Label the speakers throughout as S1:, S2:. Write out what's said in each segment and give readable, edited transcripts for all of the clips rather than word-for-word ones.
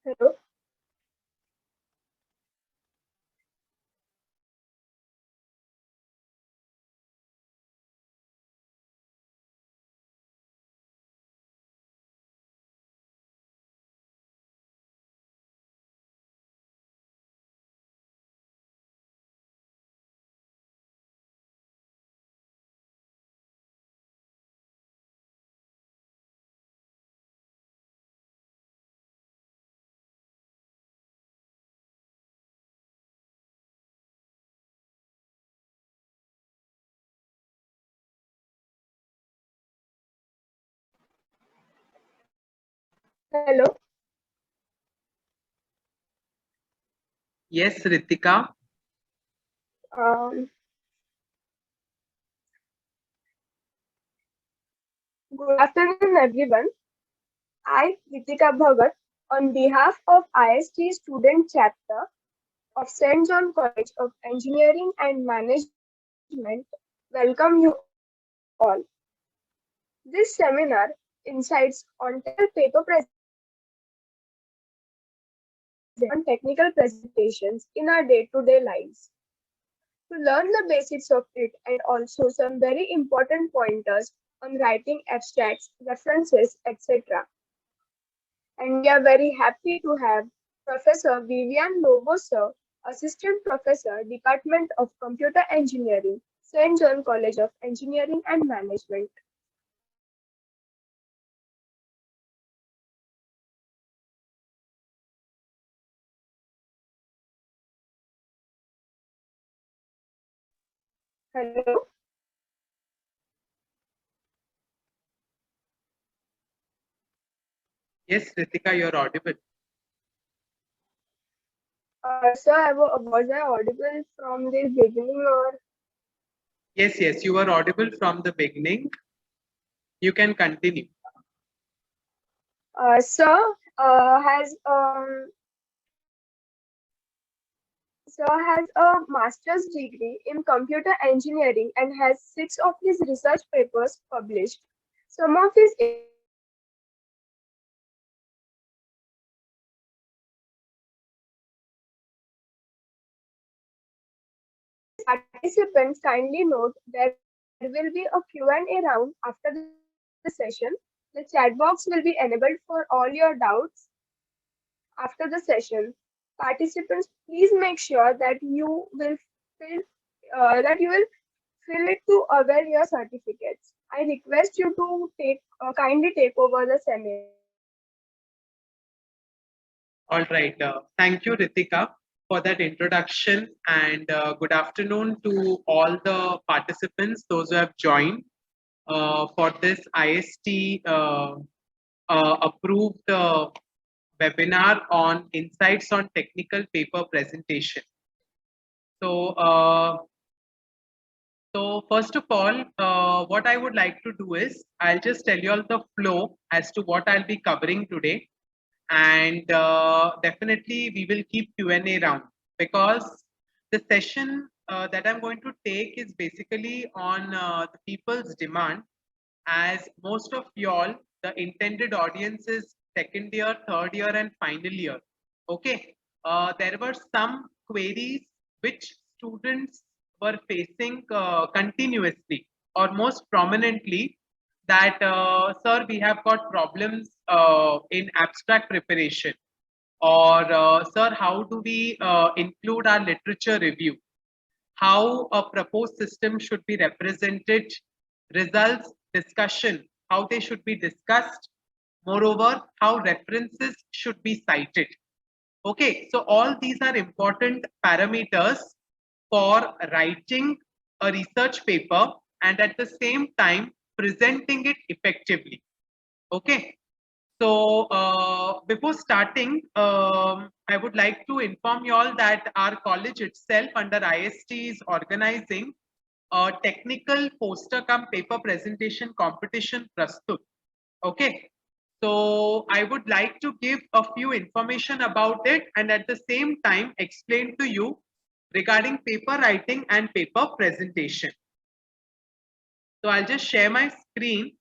S1: Hello. Hello.
S2: Yes, Ritika.
S1: Um, Good afternoon, everyone. I, Ritika Bhagat, on behalf of IST Student Chapter of St. John College of Engineering and Management, welcome you all. This seminar, Insights on Technical Paper Presentation, on technical presentations in our day-to-day lives. To learn the basics of it and also some very important pointers on writing abstracts, references, etc. And we are very happy to have Professor Vivian Lobo, sir, Assistant Professor, Department of Computer Engineering, St. John College of Engineering and Management. Hello.
S2: Yes, Ritika, you're audible.
S1: Sir, was I audible from the beginning or
S2: Yes, you were audible from the beginning. You can continue.
S1: sir has a master's degree in computer engineering and has six of his research papers published. Some of his areas of research include participants kindly note there will be a Q&A round after the session. The chat box will be enabled for all your doubts after the session. Participants, please make sure that fill that you will fill it to avail your certificates. I request you to kindly take over the seminar.
S2: All right. Thank you, Ritika, for that introduction. And good afternoon to all the participants, those who have joined for this IST approved webinar on insights on technical paper presentation. So, first of all, what I would like to do is I'll just tell you all the flow as to what I'll be covering today, and definitely we will keep Q&A round because the session that I'm going to take is basically on the people's demand, as most of y'all, the intended audience is second year, third year, and final year. Okay, there were some queries which students were facing continuously or most prominently, that sir, we have got problems in abstract preparation, or sir, how do we include our literature review, how a proposed system should be represented, results, discussion, how they should be discussed, moreover, how references should be cited. Okay, so all these are important parameters for writing a research paper and at the same time presenting it effectively. Okay, so before starting, I would like to inform you all that our college itself under IST is organizing a technical poster cum paper presentation competition Prastut. Okay, so I would like to give a few information about it and at the same time explain to you regarding paper writing and paper presentation. So I'll just share my screen.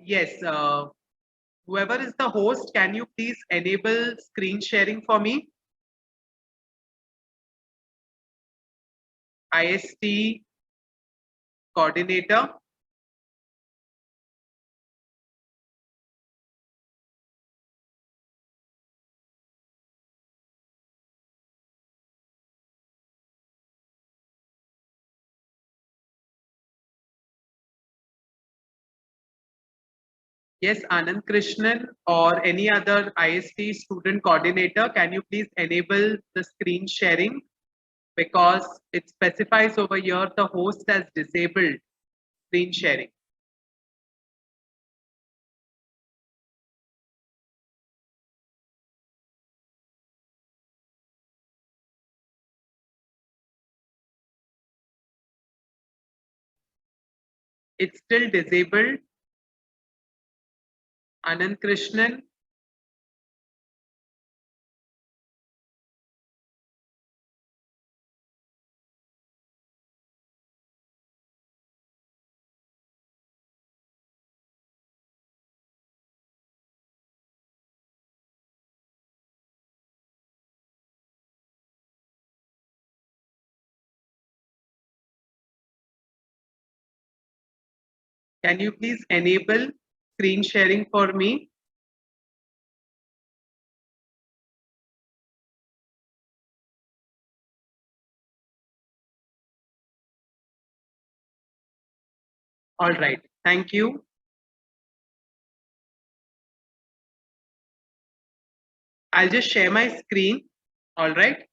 S2: Yes. Whoever is the host, can you please enable screen sharing for me? IST coordinator. Yes, Anand Krishnan or any other IST student coordinator, can you please enable the screen sharing? Because it specifies over here the host has disabled screen sharing. It's still disabled. Anand Krishnan. Can you please enable screen sharing for me? All right, thank you. I'll just share my screen. All right.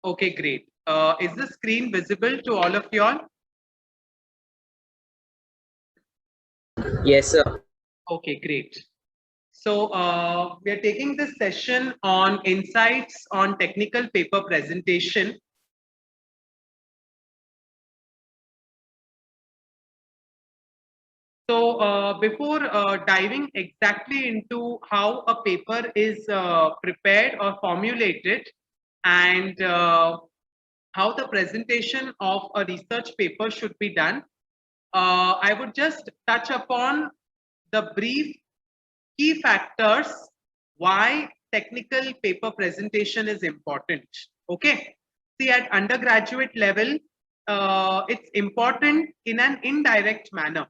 S2: Okay, great. Is the screen visible to all of you all?
S3: Yes, sir.
S2: Okay, great. So we are taking this session on insights on technical paper presentation. So before diving exactly into how a paper is prepared or formulated and how the presentation of a research paper should be done, I would just touch upon the brief key factors why technical paper presentation is important. Okay. See, at undergraduate level, it's important in an indirect manner.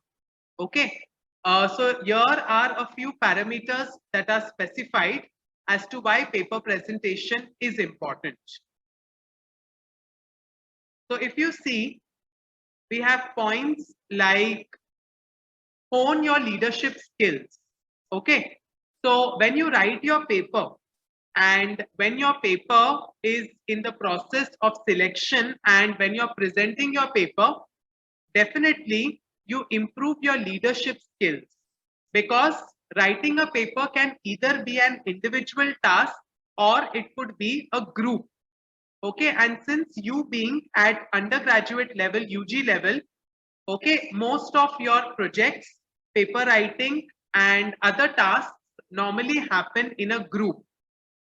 S2: Okay. So here are a few parameters that are specified as to why paper presentation is important. So if you see, we have points like hone your leadership skills. Okay. So when you write your paper and when your paper is in the process of selection and when you're presenting your paper, definitely you improve your leadership skills, because writing a paper can either be an individual task or it could be a group. Okay. And since you being at undergraduate level, UG level, okay, most of your projects, paper writing and other tasks normally happen in a group.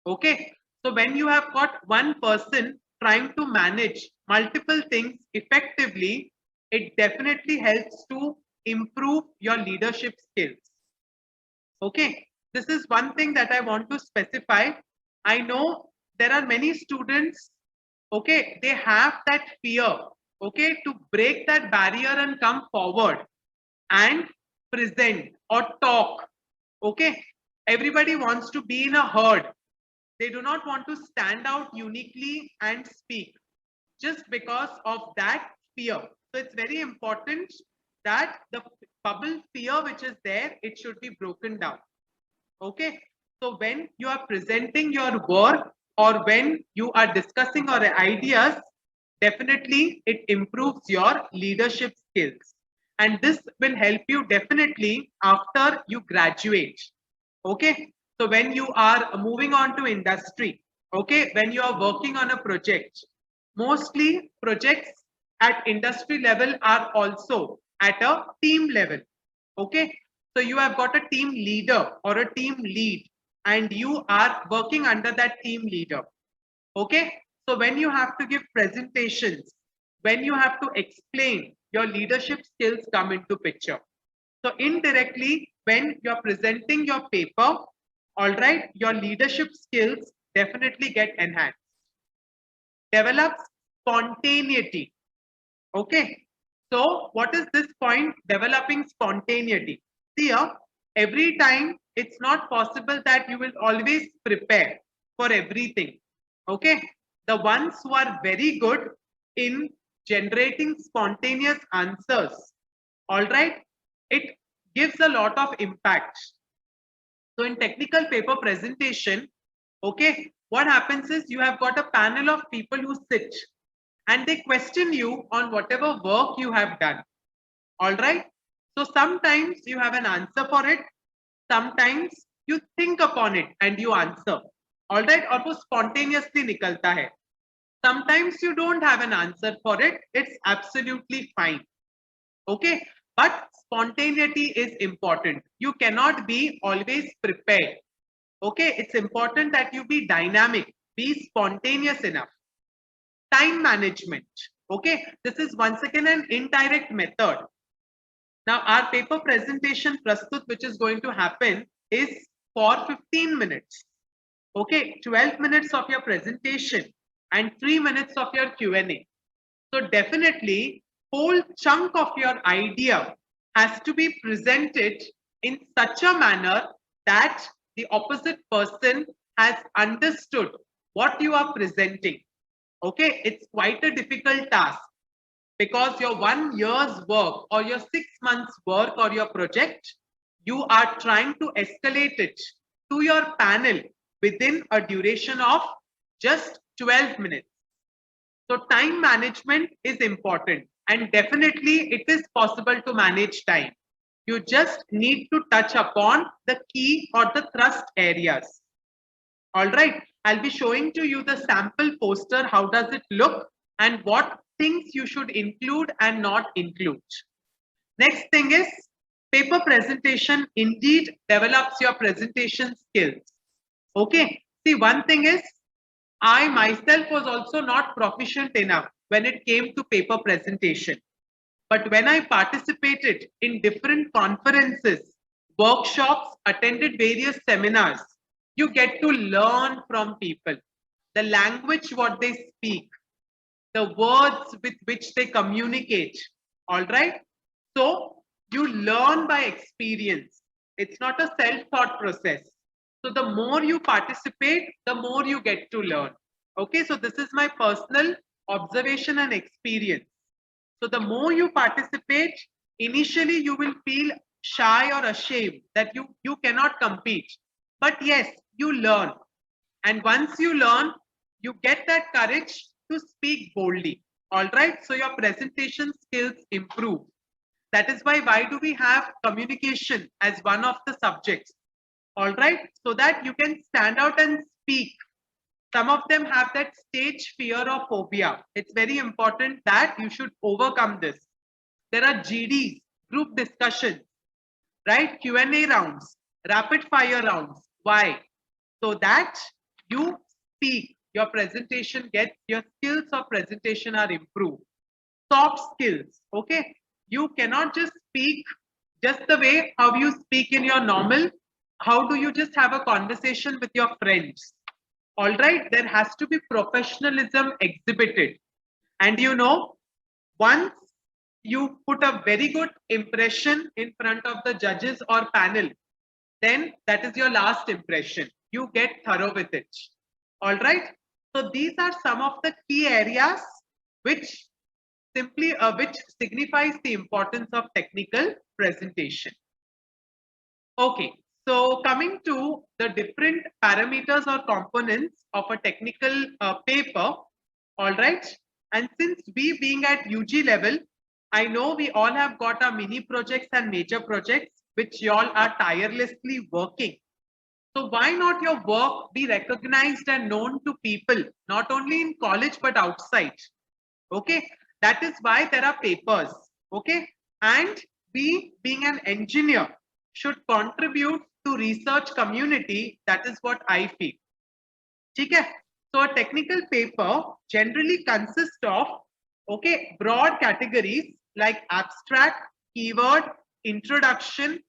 S2: Okay. So when you have got one person trying to manage multiple things effectively, it definitely helps to improve your leadership skills. Okay. This is one thing that I want to specify. I know there are many students, okay, they have that fear, okay, to break that barrier and come forward and present or talk. Okay. Everybody wants to be in a herd. They do not want to stand out uniquely and speak just because of that fear. So it's very important that the bubble fear which is there, it should be broken down. Okay. So when you are presenting your work or when you are discussing your ideas, definitely it improves your leadership skills. And this will help you definitely after you graduate. Okay, so when you are moving on to industry, okay, when you are working on a project, mostly projects at industry level are also at a team level. Okay, so you have got a team leader or a team lead, and you are working under that team leader. Okay, so when you have to give presentations, when you have to explain, your leadership skills come into picture. So indirectly, when you're presenting your paper, all right, your leadership skills definitely get enhanced. Develops spontaneity. Okay, so what is this point? Developing spontaneity. See here, every time it's not possible that you will always prepare for everything. Okay, the ones who are very good in generating spontaneous answers, all right, it gives a lot of impact. So in technical paper presentation, okay, what happens is you have got a panel of people who sit and they question you on whatever work you have done. All right. So sometimes you have an answer for it. Sometimes you think upon it and you answer. All right. Or वो spontaneously निकलता है. Sometimes you don't have an answer for it. It's absolutely fine. Okay. But spontaneity is important. You cannot be always prepared. Okay. It's important that you be dynamic, be spontaneous enough. Time management. Okay. This is once again an indirect method. Now our paper presentation prastut which is going to happen is for 15 minutes. Okay, 12 minutes of your presentation and 3 minutes of your Q&A. So definitely whole chunk of your idea has to be presented in such a manner that the opposite person has understood what you are presenting. Okay, it's quite a difficult task because your 1 year's work or your 6 months work or your project, you are trying to escalate it to your panel within a duration of just 12 minutes. So time management is important and definitely it is possible to manage time. You just need to touch upon the key or the thrust areas. All right, I'll be showing to you the sample poster. How does it look and what things you should include and not include. Next thing is paper presentation indeed develops your presentation skills. Okay, see one thing is I myself was also not proficient enough when it came to paper presentation. But when I participated in different conferences, workshops, attended various seminars, you get to learn from people, the language what they speak, the words with which they communicate. All right. So you learn by experience. It's not a self-taught process. So the more you participate, the more you get to learn. Okay. So this is my personal observation and experience. So the more you participate, initially you will feel shy or ashamed that you cannot compete. But yes, you learn. And once you learn, you get that courage to speak boldly. All right. So your presentation skills improve. That is why do we have communication as one of the subjects? All right. So that you can stand out and speak. Some of them have that stage fear or phobia. It's very important that you should overcome this. There are GDs, group discussions, right? Q&A rounds, rapid fire rounds. Why? So that you speak, your presentation gets, your skills of presentation are improved. Soft skills, okay? You cannot just speak just the way how you speak in your normal. How do you just have a conversation with your friends? All right, there has to be professionalism exhibited. And you know, once you put a very good impression in front of the judges or panel, then that is your last impression. You get thorough with it. All right. So these are some of the key areas which which signifies the importance of technical presentation. Okay. So coming to the different parameters or components of a technical paper, all right. And since we being at UG level, I know we all have got our mini projects and major projects, which y'all are tirelessly working. So why not your work be recognized and known to people, not only in college but outside? Okay, that is why there are papers. Okay, and we being an engineer should contribute to research community. That is what I feel. Okay, so a technical paper generally consists of broad categories like abstract, keyword, introduction,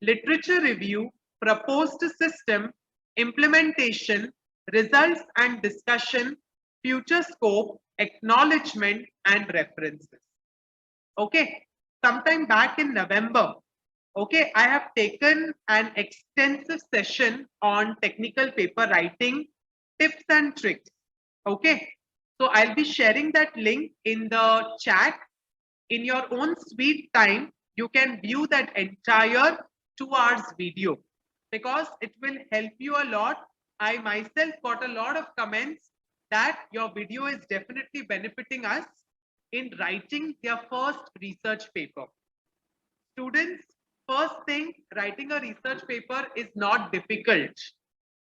S2: literature review, proposed system, implementation, results and discussion, future scope, acknowledgement, and references. Okay, sometime back in November, I have taken an extensive session on technical paper writing tips and tricks. Okay, so I'll be sharing that link in the chat. In your own sweet time, you can view that entire 2 hours video because it will help you a lot. I myself got a lot of comments that your video is definitely benefiting us in writing their first research paper. Students, first thing, writing a research paper is not difficult.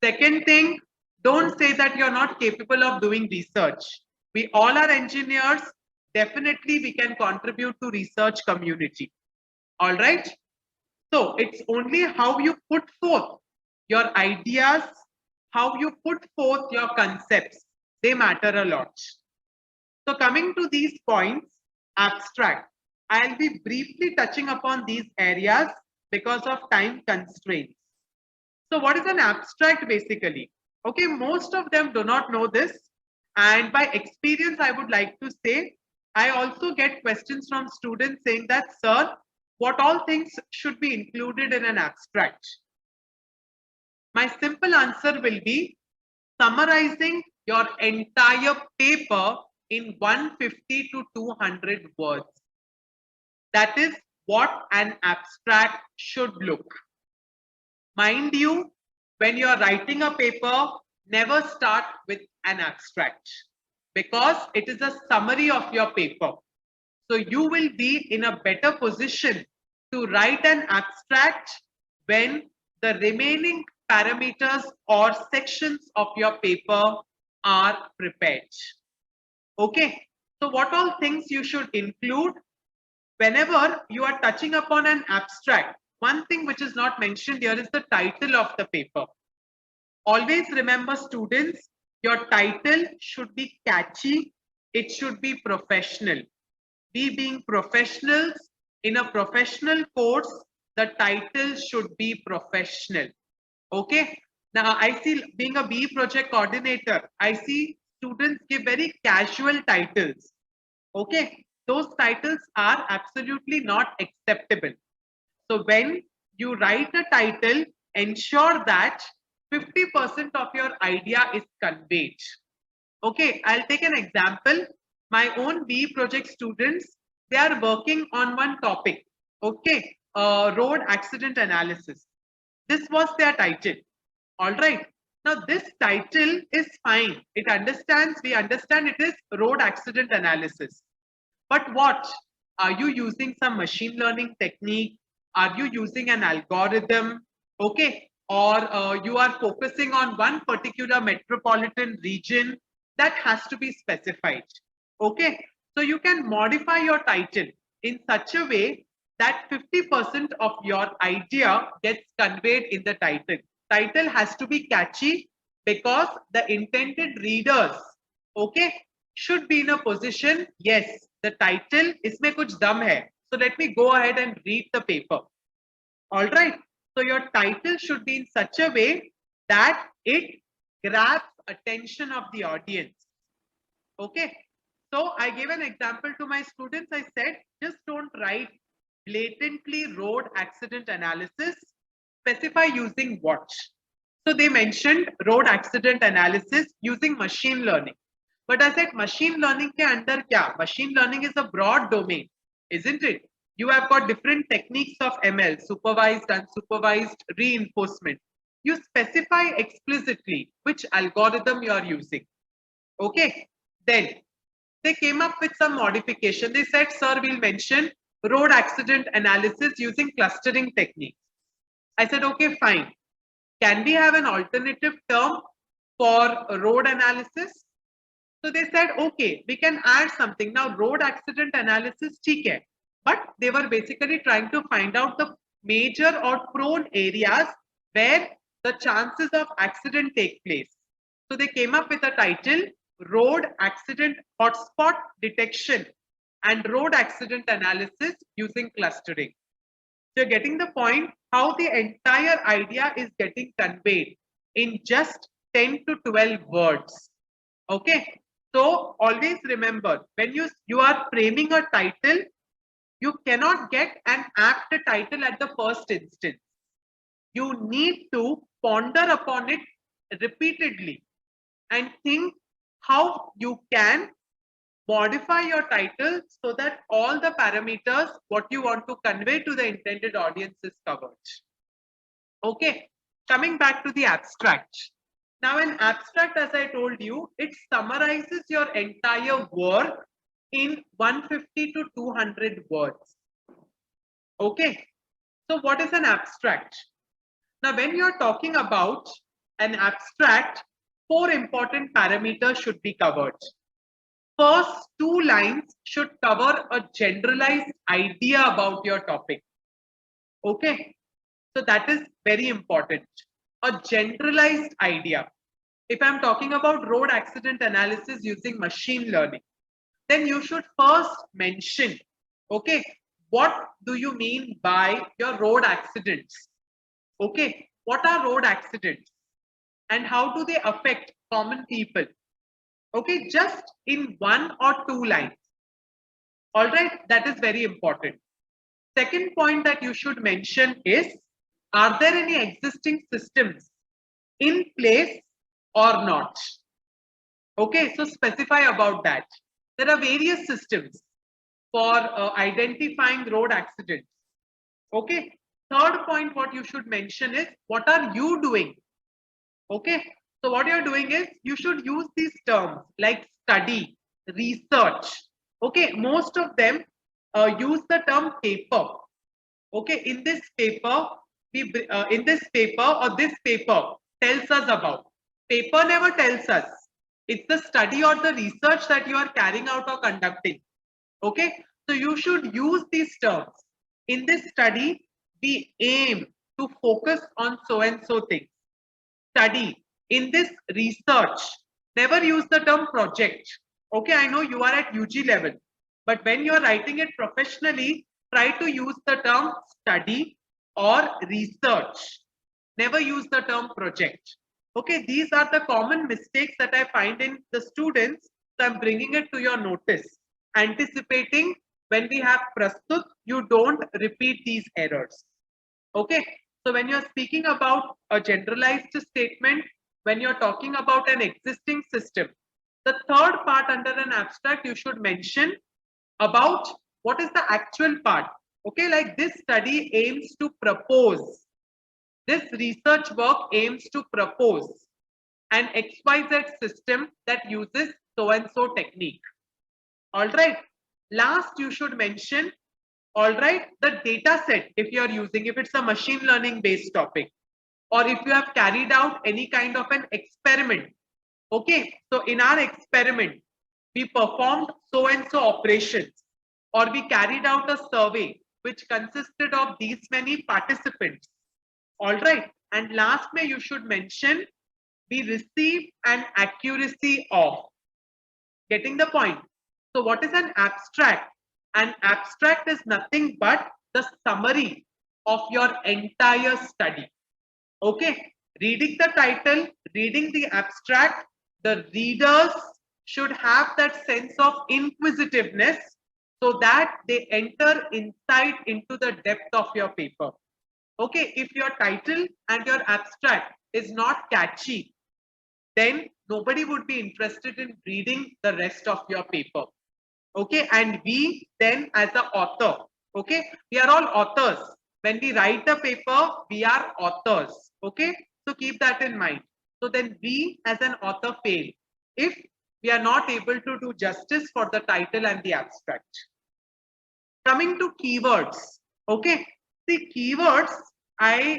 S2: Second thing, don't say that you're not capable of doing research. We all are engineers. Definitely we can contribute to research community. All right. So it's only how you put forth your ideas, how you put forth your concepts. They matter a lot. So coming to these points, abstract. I'll be briefly touching upon these areas because of time constraints. So what is an abstract basically? Okay, most of them do not know this. And by experience, I would like to say, I also get questions from students saying that, sir, what all things should be included in an abstract? My simple answer will be summarizing your entire paper in 150 to 200 words. That is what an abstract should look. Mind you, when you are writing a paper, never start with an abstract because it is a summary of your paper. So you will be in a better position to write an abstract when the remaining parameters or sections of your paper are prepared. Okay, so what all things you should include whenever you are touching upon an abstract? One thing which is not mentioned here is the title of the paper. Always remember, students, your title should be catchy. It should be professional. We being professionals in a professional course, the title should be professional. Okay. Now I see, being a B project coordinator, I see students give very casual titles. Okay. Those titles are absolutely not acceptable. So when you write a title, ensure that 50% of your idea is conveyed. Okay, I'll take an example. My own B project students, they are working on one topic. Okay, road accident analysis. This was their title. All right. Now this title is fine. We understand it is road accident analysis. But what? Are you using some machine learning technique? Are you using an algorithm? Okay. Or you are focusing on one particular metropolitan region? That has to be specified. Okay. So you can modify your title in such a way that 50% of your idea gets conveyed in the title. Title has to be catchy because the intended readers, okay, should be in a position, yes, the title, isme kuch dum hai. So let me go ahead and read the paper. All right. So your title should be in such a way that it grabs attention of the audience. Okay. So I gave an example to my students. I said, just don't write blatantly road accident analysis. Specify using what. So they mentioned road accident analysis using machine learning. But I said machine learning ke under kya? Machine learning is a broad domain, isn't it? You have got different techniques of ML, supervised, unsupervised, reinforcement. You specify explicitly which algorithm you are using. Okay. Then they came up with some modification. They said, sir, we'll mention road accident analysis using clustering techniques. I said, okay, fine. can we have an alternative term for road analysis? So they said, okay, we can add something. Now, road accident analysis, theek hai. But they were basically trying to find out the major or prone areas where the chances of accident take place. So they came up with a title, Road Accident Hotspot Detection and Road Accident Analysis using Clustering. So you're getting the point how the entire idea is getting conveyed in just 10 to 12 words. Okay. So always remember, when you are framing a title, you cannot get an apt title at the first instance. You need to ponder upon it repeatedly and think how you can modify your title so that all the parameters what you want to convey to the intended audience is covered. Okay, coming back to the abstract. Now an abstract, as I told you, it summarizes your entire work in 150 to 200 words. Okay, so what is an abstract? Now when you're talking about an abstract, 4 important parameters should be covered. First 2 lines should cover a generalized idea about your topic. Okay, so that is very important. A generalized idea. If I'm talking about road accident analysis using machine learning, then you should first mention, okay, what do you mean by your road accidents? Okay, what are road accidents and how do they affect common people? Okay, just in 1 or 2 lines. All right, that is very important. Second point that you should mention is, are there any existing systems in place or not? Okay, so specify about that. There are various systems for identifying road accidents. Okay, third point what you should mention is, what are you doing? Okay, so what you're doing is, you should use these terms like study, research. Okay, most of them use the term paper. Okay, in this paper, in this paper or this paper tells us about. Paper never tells us. It's the study or the research that you are carrying out or conducting. Okay, so you should use these terms. In this study, we aim to focus on so and so things. Study. In this research, never use the term project. Okay, I know you are at UG level, but when you are writing it professionally, try to use the term study or research. Never use the term project. Okay, these are the common mistakes that I find in the students. So I'm bringing it to your notice, anticipating when we have prastut, you don't repeat these errors. Okay, so when you're speaking about a generalized statement, when you're talking about an existing system, the third part under an abstract, you should mention about what is the actual part. Okay, like this study aims to propose, this research work aims to propose an XYZ system that uses so and so technique. All right, last you should mention, all right, the data set if you are using, if it's a machine learning based topic, or if you have carried out any kind of an experiment. Okay, so in our experiment, we performed so and so operations, or we carried out a survey which consisted of these many participants. All right, and last may you should mention, we received an accuracy of. Getting the point? So what is an abstract? An abstract is nothing but the summary of your entire study. Okay, reading the title, reading the abstract, the readers should have that sense of inquisitiveness so that they enter insight into the depth of your paper. Okay, if your title and your abstract is not catchy, then nobody would be interested in reading the rest of your paper. Okay, and we then as the author, okay, we are all authors. When we write the paper, we are authors. Okay, so keep that in mind. So then we as an author fail if we are not able to do justice for the title and the abstract. Coming to keywords. Okay, see, keywords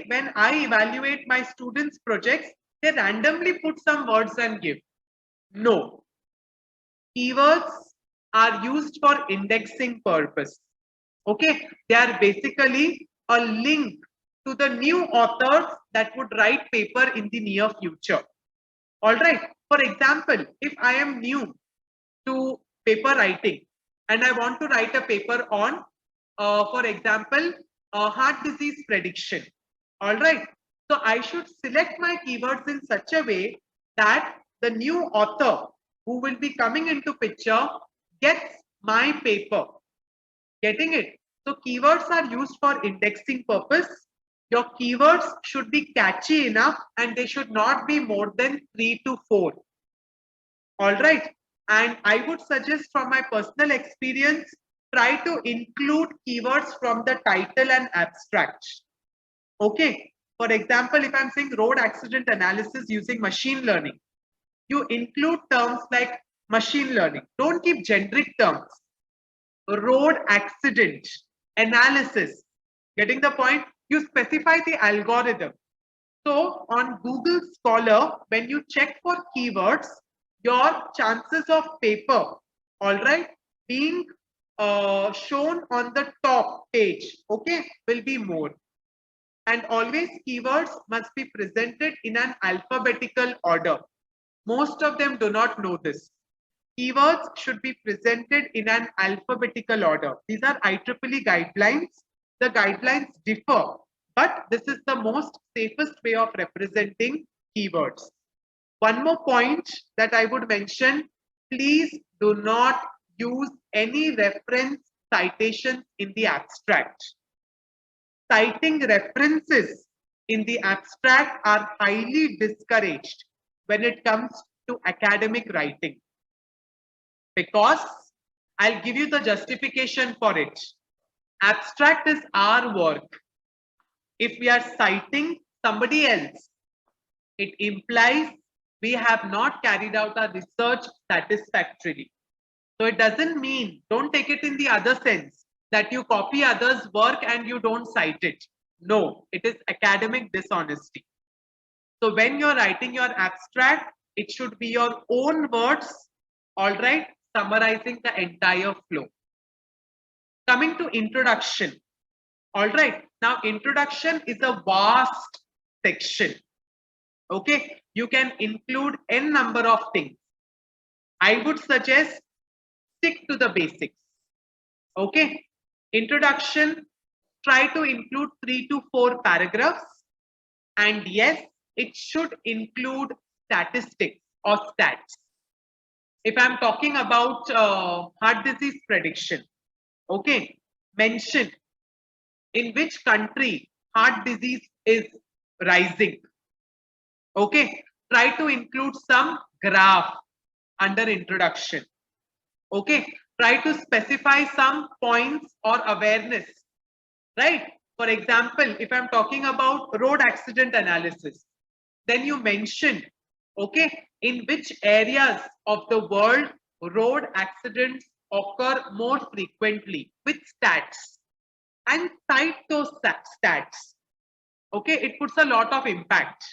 S2: when I evaluate my students' projects, they randomly put some words and give. No. Keywords are used for indexing purpose. Okay, they are basically a link to the new authors that would write paper in the near future. All right. For example, if I am new to paper writing and I want to write a paper on, for example, heart disease prediction. All right. So I should select my keywords in such a way that the new author who will be coming into picture gets my paper. Getting it? So keywords are used for indexing purpose. Your keywords should be catchy enough and they should not be more than 3 to 4. All right. And I would suggest from my personal experience, try to include keywords from the title and abstract. Okay. For example, if I'm saying road accident analysis using machine learning, you include terms like machine learning. Don't keep generic terms. Road accident analysis. Getting the point? You specify the algorithm. So on Google Scholar, when you check for keywords, your chances of paper, all right, being shown on the top page, okay, will be more. And always keywords must be presented in an alphabetical order. Most of them do not know this. Keywords should be presented in an alphabetical order. These are IEEE guidelines. The guidelines differ, but this is the most safest way of representing keywords. One more point that I would mention, please do not use any reference citations in the abstract. Citing references in the abstract are highly discouraged when it comes to academic writing. Because I'll give you the justification for it. Abstract is our work. If we are citing somebody else, it implies we have not carried out our research satisfactorily. So it doesn't mean, don't take it in the other sense, that you copy others' work and you don't cite it. No, it is academic dishonesty. So when you're writing your abstract, it should be your own words, all right, summarizing the entire flow. Coming to introduction. All right. Now, introduction is a vast section. Okay. You can include n number of things. I would suggest stick to the basics. Okay. Introduction, try to include 3 to 4 paragraphs. And yes, it should include statistics or stats. If I'm talking about heart disease prediction, okay, mention in which country heart disease is rising. Okay, try to include some graph under introduction. Okay, try to specify some points or awareness, right? For example, if I'm talking about road accident analysis, then you mention, okay, in which areas of the world road accidents occur more frequently with stats, and cite those stats. Okay, it puts a lot of impact.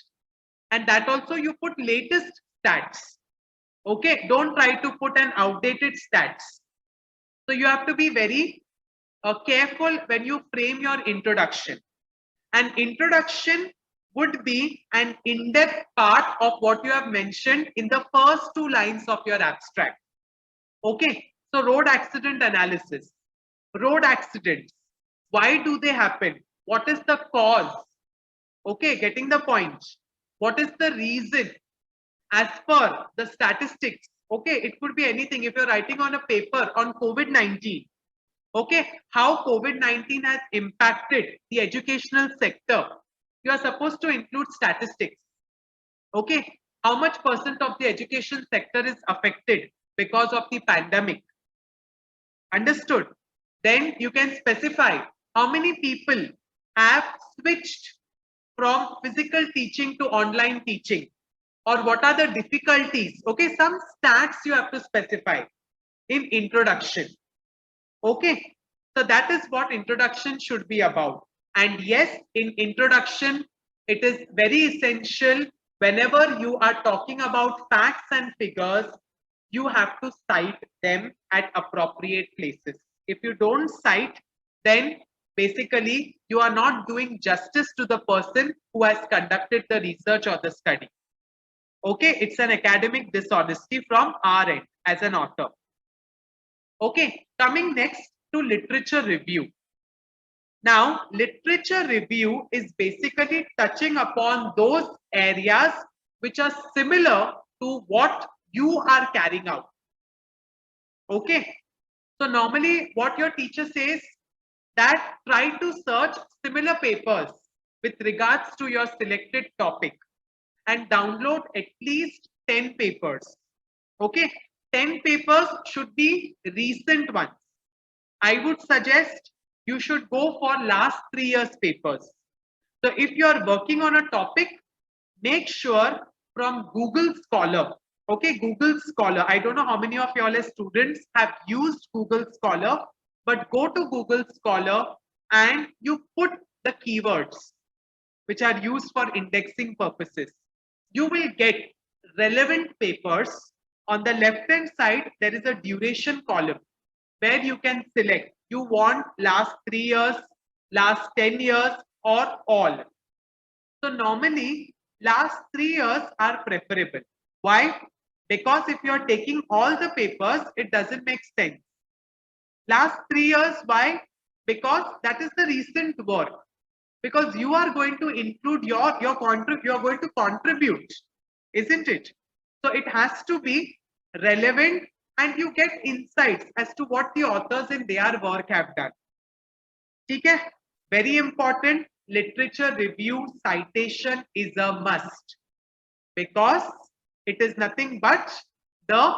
S2: And that also you put latest stats. Okay, don't try to put an outdated stats. So you have to be very careful when you frame your introduction. An introduction would be an in-depth part of what you have mentioned in the first 2 lines of your abstract. Okay, so road accident analysis. Road accidents. Why do they happen? What is the cause? Okay, getting the point. What is the reason? As per the statistics, okay, it could be anything. If you're writing on a paper on COVID-19, okay, how COVID-19 has impacted the educational sector, you are supposed to include statistics. Okay, how much % of the education sector is affected because of the pandemic? Understood? Then you can specify how many people have switched from physical teaching to online teaching, or what are the difficulties. Okay, some stats you have to specify in introduction. Okay, so that is what introduction should be about. And yes, in introduction, it is very essential whenever you are talking about facts and figures, you have to cite them at appropriate places. If you don't cite, then basically you are not doing justice to the person who has conducted the research or the study. Okay, it's an academic dishonesty from our end as an author. Okay, coming next to literature review. Now, literature review is basically touching upon those areas which are similar to what you are carrying out. Okay, so normally what your teacher says that try to search similar papers with regards to your selected topic and download at least 10 papers. Okay, 10 papers should be recent ones. I would suggest you should go for last 3 years papers. So if you are working on a topic, make sure from Google Scholar. Okay, Google Scholar. I don't know how many of y'all as students have used Google Scholar, but go to Google Scholar and you put the keywords which are used for indexing purposes. You will get relevant papers. On the left hand side, there is a duration column where you can select you want last 3 years, last 10 years, or all. So normally last 3 years are preferable. Why? Because if you are taking all the papers, it doesn't make sense. Last 3 years, why? Because that is the recent work. Because you are going to include you are going to contribute, isn't it? So it has to be relevant and you get insights as to what the authors in their work have done. Okay? Very important, literature review citation is a must because it is nothing but the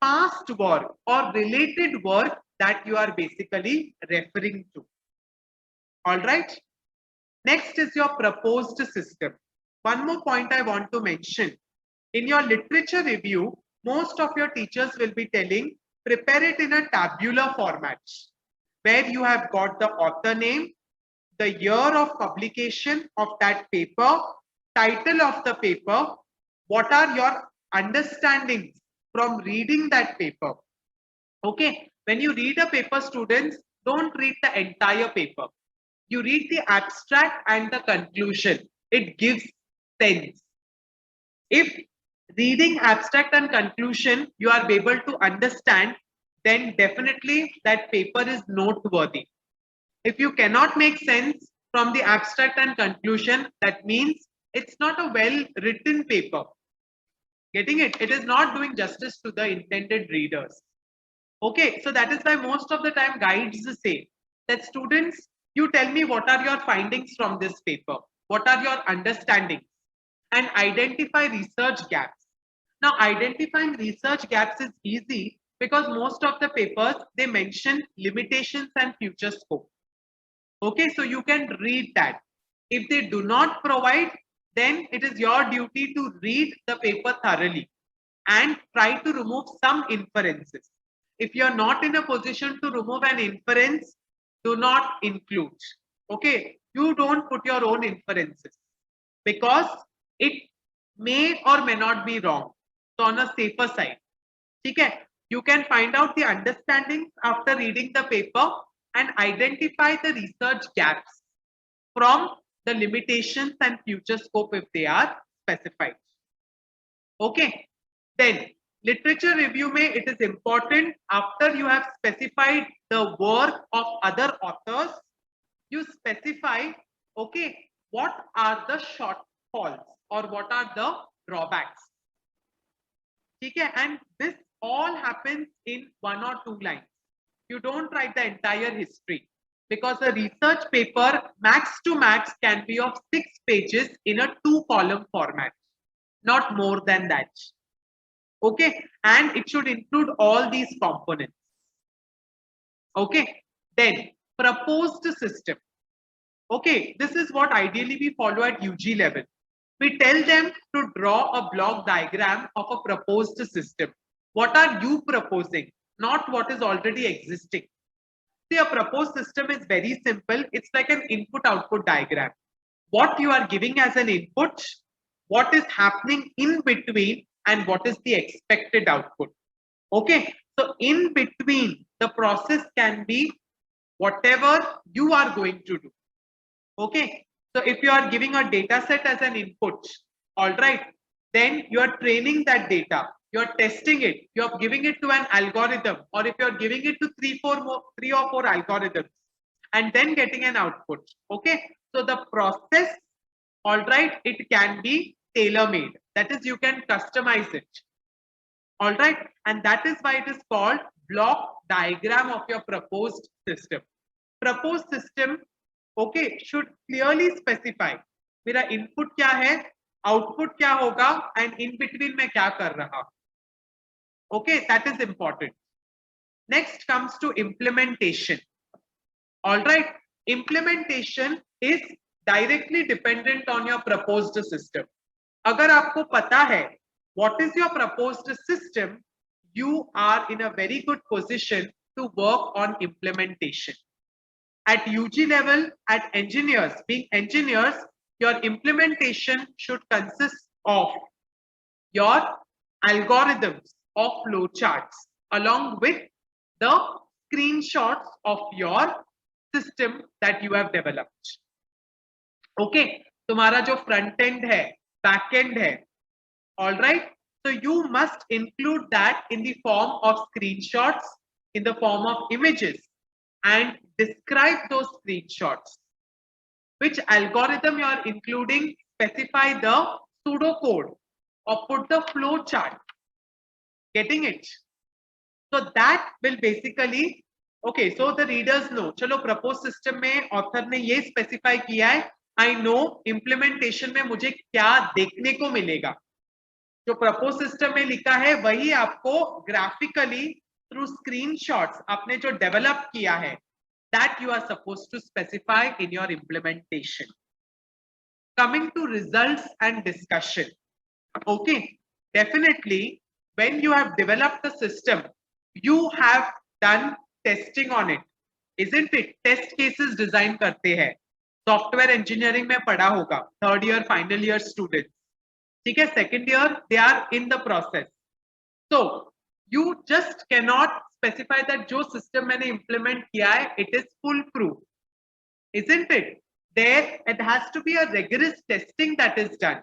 S2: past work or related work that you are basically referring to. All right. Next is your proposed system. One more point I want to mention. In your literature review, most of your teachers will be telling, prepare it in a tabular format, where you have got the author name, the year of publication of that paper, title of the paper, what are your understandings from reading that paper. Okay, when you read a paper, students, don't read the entire paper. You read the abstract and the conclusion. It gives sense. If reading abstract and conclusion you are able to understand, then definitely that paper is noteworthy. If you cannot make sense from the abstract and conclusion, that means it's not a well written paper. Getting it? It is not doing justice to the intended readers. Okay, so that is why most of the time guides say that students, you tell me what are your findings from this paper, what are your understandings, and identify research gaps. Now, identifying research gaps is easy because most of the papers, they mention limitations and future scope. Okay, so you can read that. If they do not provide, then it is your duty to read the paper thoroughly and try to remove some inferences. If you are not in a position to remove an inference, do not include. Okay, you don't put your own inferences because it may or may not be wrong. So on a safer side, okay, you can find out the understandings after reading the paper and identify the research gaps from the limitations and future scope if they are specified. Okay, then literature review may it is important after you have specified the work of other authors, you specify, okay, what are the shortfalls or what are the drawbacks. Okay, and this all happens in 1 or 2 lines. You don't write the entire history because a research paper max to max can be of 6 pages in a 2-column format, not more than that. Okay, and it should include all these components. Okay, then proposed system. Okay, this is what ideally we follow at UG level. We tell them to draw a block diagram of a proposed system. What are you proposing? Not what is already existing. See, a proposed system is very simple. It's like an input-output diagram. What you are giving as an input, what is happening in between, and what is the expected output. Okay, so in between, the process can be whatever you are going to do. Okay, so if you are giving a data set as an input, all right, then you are training that data, you are testing it, you are giving it to an algorithm, or if you are giving it to three or four algorithms, and then getting an output. Okay, so the process, all right, it can be tailor-made. That is, you can customize it. All right, and that is why it is called block diagram of your proposed system. Proposed system, okay, should clearly specify मेरा input क्या है, output क्या होगा, and in between मैं क्या कर रहा. Okay, that is important. Next comes to implementation. All right, implementation is directly dependent on your proposed system. अगर आपको पता है what is your proposed system, you are in a very good position to work on implementation. At UG level, at engineers, being engineers, your implementation should consist of your algorithms of flowcharts along with the screenshots of your system that you have developed. Okay, तुम्हारा जो front end है, back end है, all right, so you must include that in the form of screenshots, in the form of images, and describe those screenshots. Which algorithm you are including, specify the pseudocode or put the flow chart. Getting it? So that will basically, okay, so the readers know, चलो proposed system में author ने ये specify किया है, I know implementation में मुझे क्या देखने को मिलेगा. जो proposed system में लिखा है वही आपको graphically through screenshots आपने जो develop किया है, that you are supposed to specify in your implementation. Coming to results and discussion. Okay, definitely when you have developed the system, you have done testing on it, isn't it? Test cases design करते हैं. Software engineering में पढ़ा होगा. Third year, final year students. ठीक है, second year, they are in the process. So you just cannot specify that जो system मैंने implement किया है, it is foolproof, isn't it? There, it has to be a rigorous testing that is done.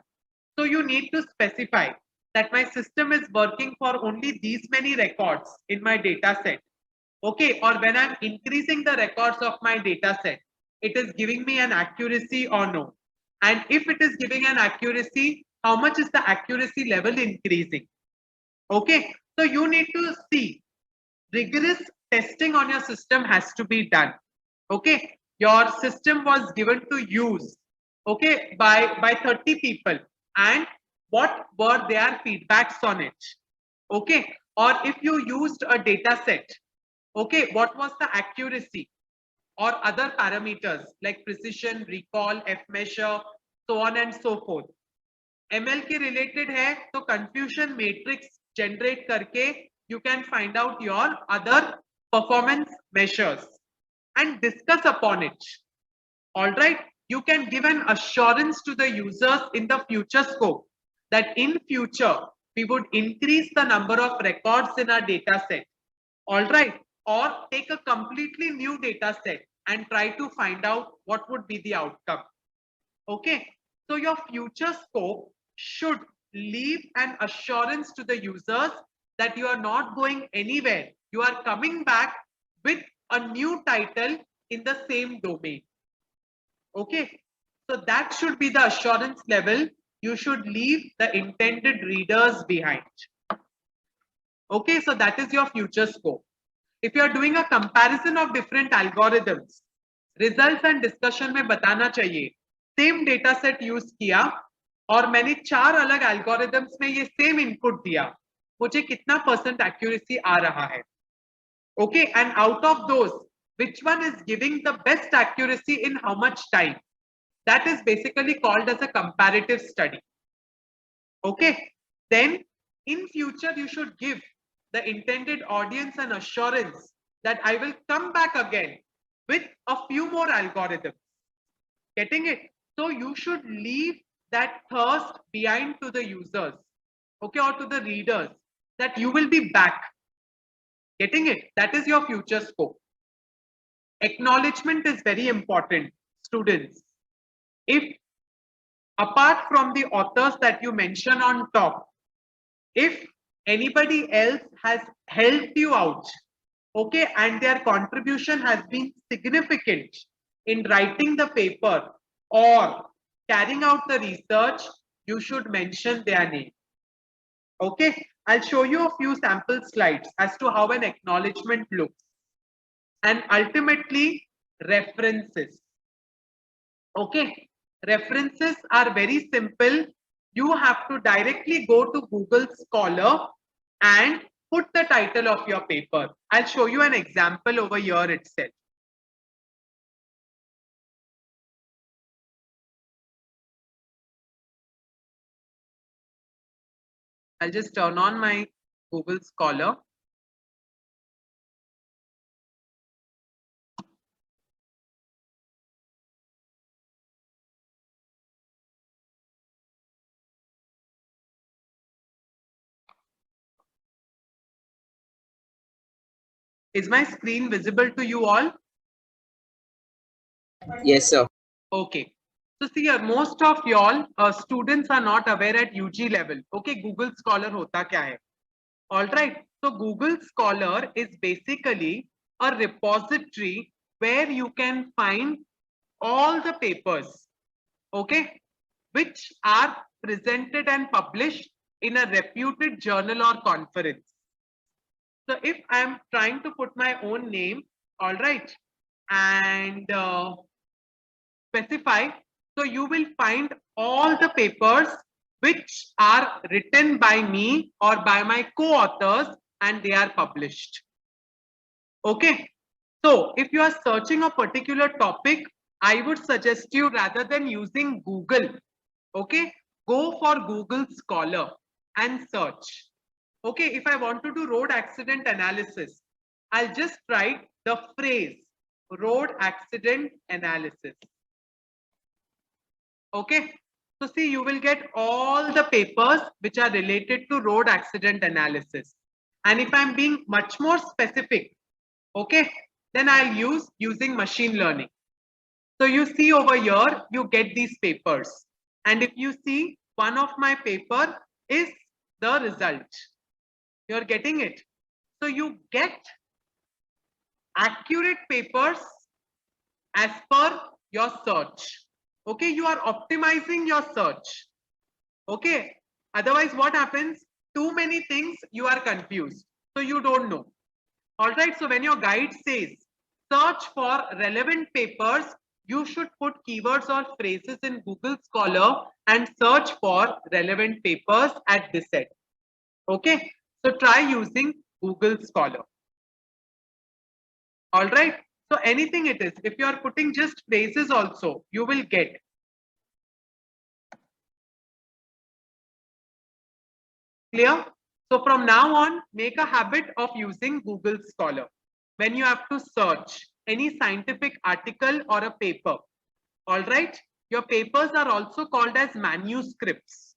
S2: So you need to specify that my system is working for only these many records in my data set. Okay, or when I'm increasing the records of my data set, it is giving me an accuracy or no. And if it is giving an accuracy, how much is the accuracy level increasing? Okay, so you need to see rigorous testing on your system has to be done. Okay, your system was given to use, okay, by 30 people, and what were their feedbacks on it? Okay, or if you used a data set, okay, what was the accuracy or other parameters like precision, recall, F measure, so on and so forth. ML के related है तो confusion matrix generate करके you can find out your other performance measures and discuss upon it. All right, you can give an assurance to the users in the future scope that in future we would increase the number of records in our data set. All right, or take a completely new data set and try to find out what would be the outcome. Okay, so your future scope should leave an assurance to the users that you are not going anywhere. You are coming back with a new title in the same domain. Okay, so that should be the assurance level. You should leave the intended readers behind. Okay, so that is your future scope. If you are doing a comparison of different algorithms, results and discussion में बताना चाहिए same data set use किया और मैंने 4 अलग algorithms में ये same input दिया, मुझे कितना % accuracy आ रहा है. Okay, and out of those, which one is giving the best accuracy in how much time? That is basically called as a comparative study. Okay, then in future you should give the intended audience an assurance that I will come back again with a few more algorithms. Getting it? So you should leave that thirst behind to the users, okay, or to the readers, that you will be back. Getting it? That is your future scope. Acknowledgement is very important, students. If apart from the authors that you mention on top, if anybody else has helped you out, okay, and their contribution has been significant in writing the paper or carrying out the research, you should mention their name. Okay, I'll show you a few sample slides as to how an acknowledgement looks. And ultimately, references. Okay, references are very simple. You have to directly go to Google Scholar and put the title of your paper. I'll show you an example over here itself. I'll just turn on my Google Scholar. Is my screen visible to you all?
S3: Yes, sir.
S2: Okay. So see here, most of y'all students are not aware at UG level. Okay, Google Scholar hota kya hai? All right. So Google Scholar is basically a repository where you can find all the papers, okay, which are presented and published in a reputed journal or conference. So if I'm trying to put my own name, all right, and specify, so you will find all the papers which are written by me or by my co-authors and they are published. Okay. So if you are searching a particular topic, I would suggest you, rather than using Google, okay, go for Google Scholar and search. Okay, if I want to do road accident analysis, I'll just write the phrase road accident analysis. Okay, so see, you will get all the papers which are related to road accident analysis. And if I'm being much more specific, okay, then I'll use using machine learning. So you see over here, you get these papers. And if you see, one of my paper is the result. You're getting it. So you get accurate papers as per your search. Okay, you are optimizing your search. Okay, otherwise what happens? Too many things, you are confused. So you don't know. All right, so when your guide says search for relevant papers, you should put keywords or phrases in Google Scholar and search for relevant papers at this end. Okay, so try using Google Scholar. All right, so anything it is, if you are putting just phrases also, you will get. Clear? So from now on, make a habit of using Google Scholar when you have to search any scientific article or a paper. All right, your papers are also called as manuscripts.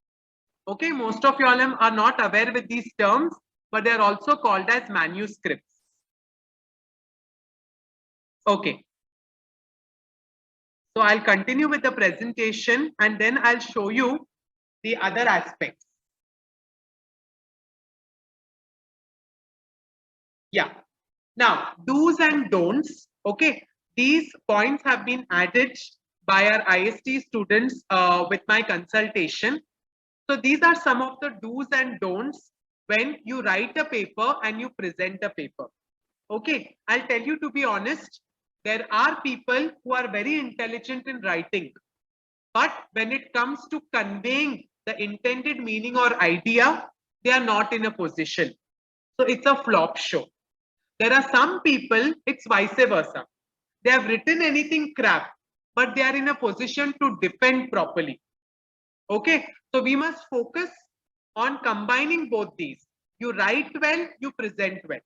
S2: Okay, most of you all are not aware with these terms, but they are also called as manuscripts. Okay. So I'll continue with the presentation and then I'll show you the other aspects. Yeah. Now, do's and don'ts. Okay. These points have been added by our IST students with my consultation. So these are some of the do's and don'ts when you write a paper and you present a paper. Okay. I'll tell you, to be honest, there are people who are very intelligent in writing, but when it comes to conveying the intended meaning or idea, they are not in a position. So it's a flop show. There are some people, it's vice versa. They have written anything crap, but they are in a position to defend properly. Okay, so we must focus on combining both these. You write well, you present well.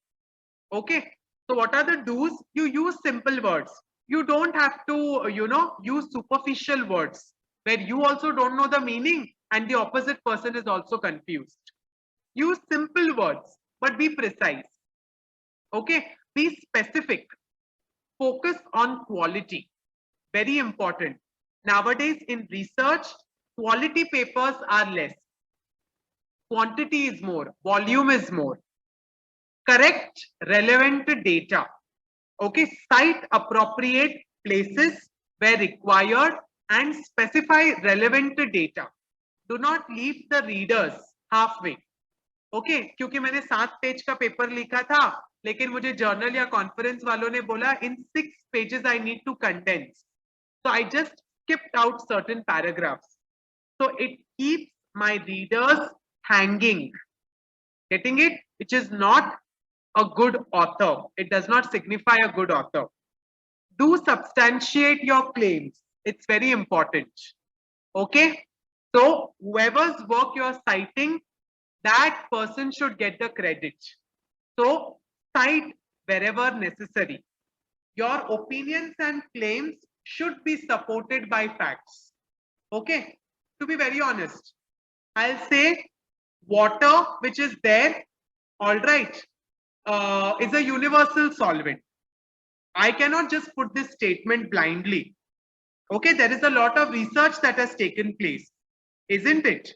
S2: Okay, So what are the do's? You use simple words. You don't have to, use superficial words where you also don't know the meaning and the opposite person is also confused. Use simple words, but be precise. Okay, be specific. Focus on quality. Very important. Nowadays in research, quality papers are less. Quantity is more. Volume is more. Correct, relevant data. Okay, cite appropriate places where required and specify relevant data. Do not leave the readers halfway. Okay क्योंकि मैंने 7 page का paper लिखा था लेकिन मुझे journal या conference वालों ने बोला in 6 pages I need to condense so I just skipped out certain paragraphs so it keeps my readers hanging getting it which is not a good author. It does not signify a good author. Do substantiate your claims. It's very important. Okay, so whoever's work you're citing, that person should get the credit. So cite wherever necessary. Your opinions and claims should be supported by facts. Okay, to be very honest, I'll say water which is there, all right, is a universal solvent. I cannot just put this statement blindly. Okay, there is a lot of research that has taken place, isn't it?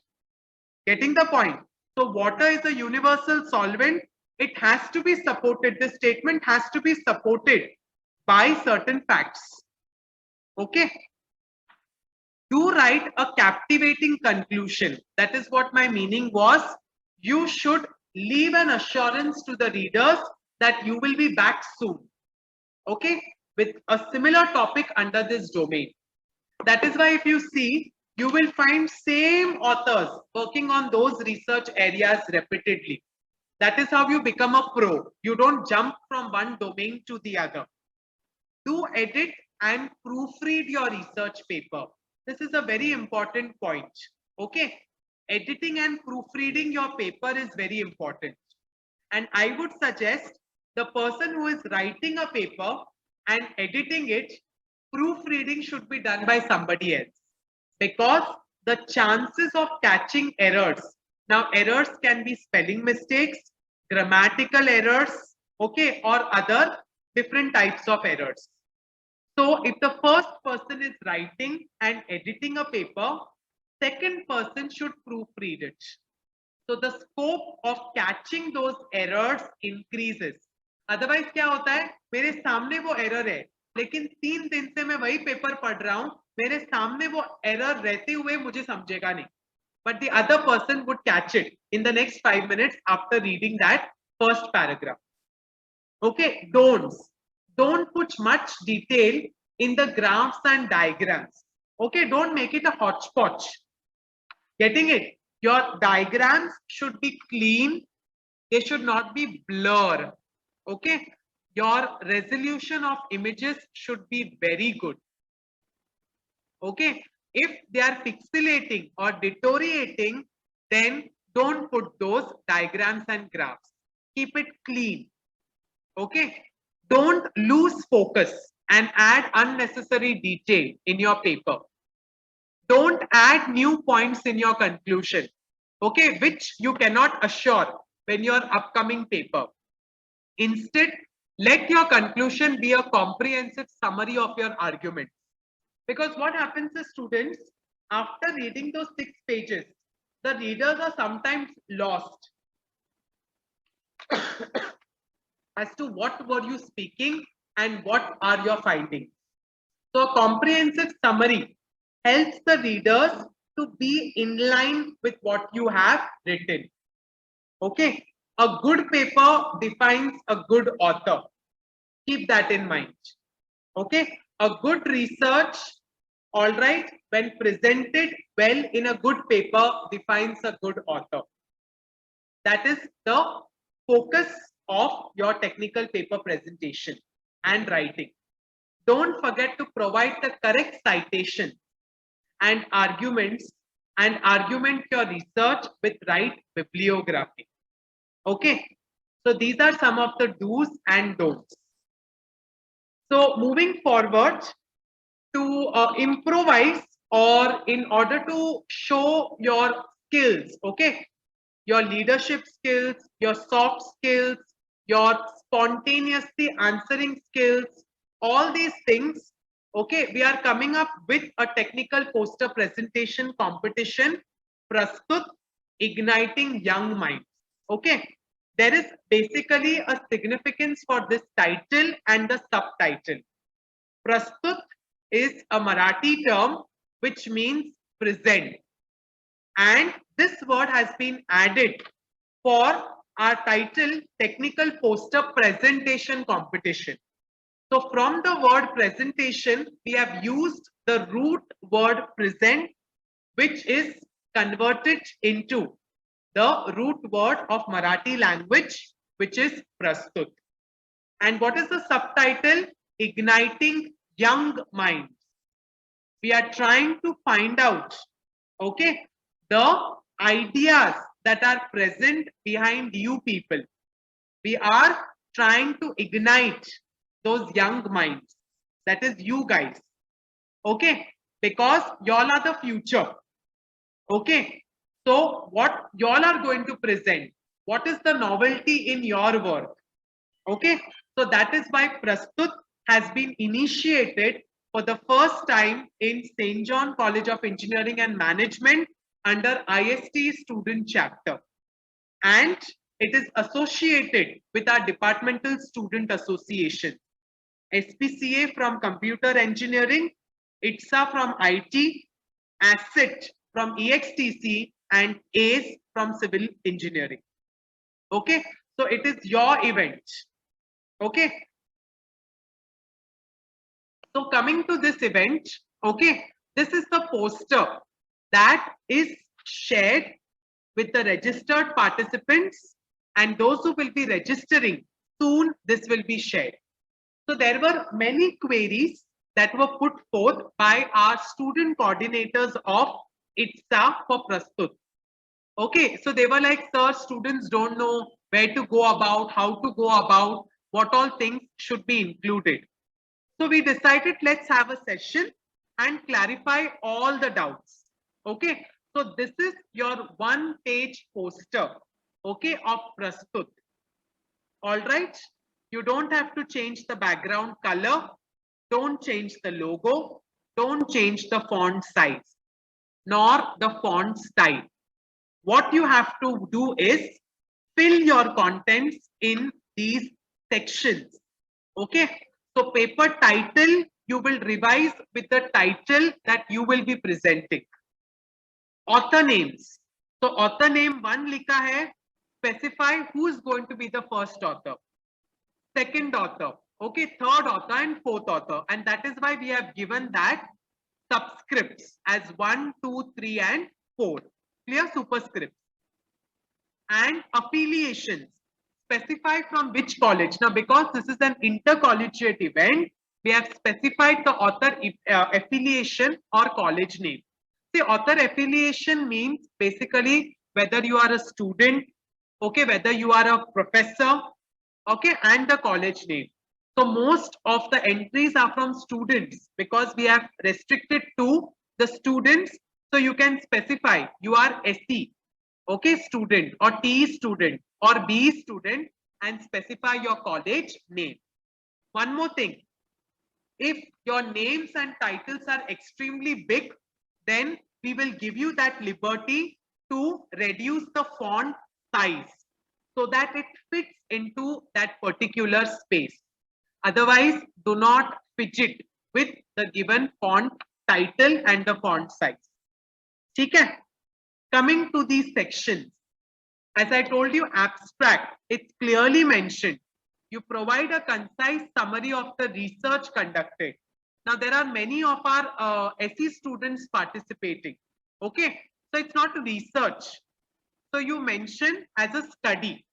S2: Getting the point? So water is a universal solvent. It has to be supported. This statement has to be supported by certain facts. Okay. Do write a captivating conclusion. That is what my meaning was. You should leave an assurance to the readers that you will be back soon. Okay, with a similar topic under this domain. That is why if you see, you will find same authors working on those research areas repeatedly. That is how you become a pro. You don't jump from one domain to the other. Do edit and proofread your research paper. This is a very important point. Okay, editing and proofreading your paper is very important. And I would suggest the person who is writing a paper and editing it, proofreading should be done by somebody else because the chances of catching errors, now errors can be spelling mistakes, grammatical errors, okay, or other different types of errors. So if the first person is writing and editing a paper, second person should proofread it. So the scope of catching those errors increases. Otherwise क्या होता है, मेरे सामने वो error है, लेकिन 3 दिन से मैं वही पेपर पढ़ रहा हूँ, मेरे सामने वो error रहते हुए मुझे समझेगा नहीं. But the other person would catch it in the next 5 minutes after reading that first paragraph. Okay, don't put much detail in the graphs and diagrams. Okay, don't make it a hodgepodge. Getting it? Your diagrams should be clean. They should not be blur. Okay, your resolution of images should be very good. Okay, if they are pixelating or deteriorating, then don't put those diagrams and graphs. Keep it clean. Okay, don't lose focus and add unnecessary detail in your paper. Don't add new points in your conclusion, okay, which you cannot assure when your upcoming paper. Instead, let your conclusion be a comprehensive summary of your argument. Because what happens is, students, after reading those 6 pages, the readers are sometimes lost as to what were you speaking and what are your findings. So a comprehensive summary helps the readers to be in line with what you have written. Okay, a good paper defines a good author. Keep that in mind. Okay, a good research, all right, when presented well in a good paper defines a good author. That is the focus of your technical paper presentation and writing. Don't forget to provide the correct citation and arguments and argument your research with right bibliography. Okay, so these are some of the do's and don'ts. So moving forward to improvise or in order to show your skills, okay, your leadership skills, your soft skills, your spontaneously answering skills, all these things, okay, we are coming up with a technical poster presentation competition, Prastut, Igniting Young Minds. Okay, there is basically a significance for this title and the subtitle. Prastut is a Marathi term which means present, and this word has been added for our title technical poster presentation competition. So from the word presentation, we have used the root word present, which is converted into the root word of Marathi language, which is Prastut. And what is the subtitle? Igniting Young Minds. We are trying to find out, okay, the ideas that are present behind you people. We are trying to ignite those young minds. That is you guys. Okay, because y'all are the future. Okay, so what y'all are going to present? What is the novelty in your work? Okay, so that is why Prastut has been initiated for the first time in St. John College of Engineering and Management under IST student chapter. And it is associated with our departmental student association. SPCA from computer engineering, ITSA from IT, ASSET from EXTC, and ACE from civil engineering. Okay, so it is your event. Okay, so coming to this event, okay, this is the poster that is shared with the registered participants and those who will be registering. Soon this will be shared. So there were many queries that were put forth by our student coordinators of ITSA for Prastut. Okay, so they were like, sir, students don't know where to go about, how to go about, what all things should be included. So we decided, let's have a session and clarify all the doubts. Okay, so this is your one-page poster, okay, of Prastut. All right, you don't have to change the background color, don't change the logo, don't change the font size, nor the font style. What you have to do is fill your contents in these sections. Okay, so paper title, you will revise with the title that you will be presenting. Author names. So author name one likha hai, specify who is going to be the first author, second author, okay, third author and fourth author. And that is why we have given that subscripts as 1, 2, 3 and 4. Clear? Superscripts. And affiliations. Specify from which college. Now, because this is an intercollegiate event, we have specified the author affiliation or college name. See, author affiliation means basically whether you are a student, okay, whether you are a professor, okay, and the college name. So most of the entries are from students because we have restricted to the students. So you can specify you are SE, okay, student, or T student, or B student, and specify your college name. One more thing, if your names and titles are extremely big, then we will give you that liberty to reduce the font size so that it fits into that particular space. Otherwise, do not fidget with the given font title and the font size. Okay? Coming to these sections, as I told you, abstract, it's clearly mentioned. You provide a concise summary of the research conducted. Now, there are many of our SE students participating. Okay, so it's not research. So you mention as a study.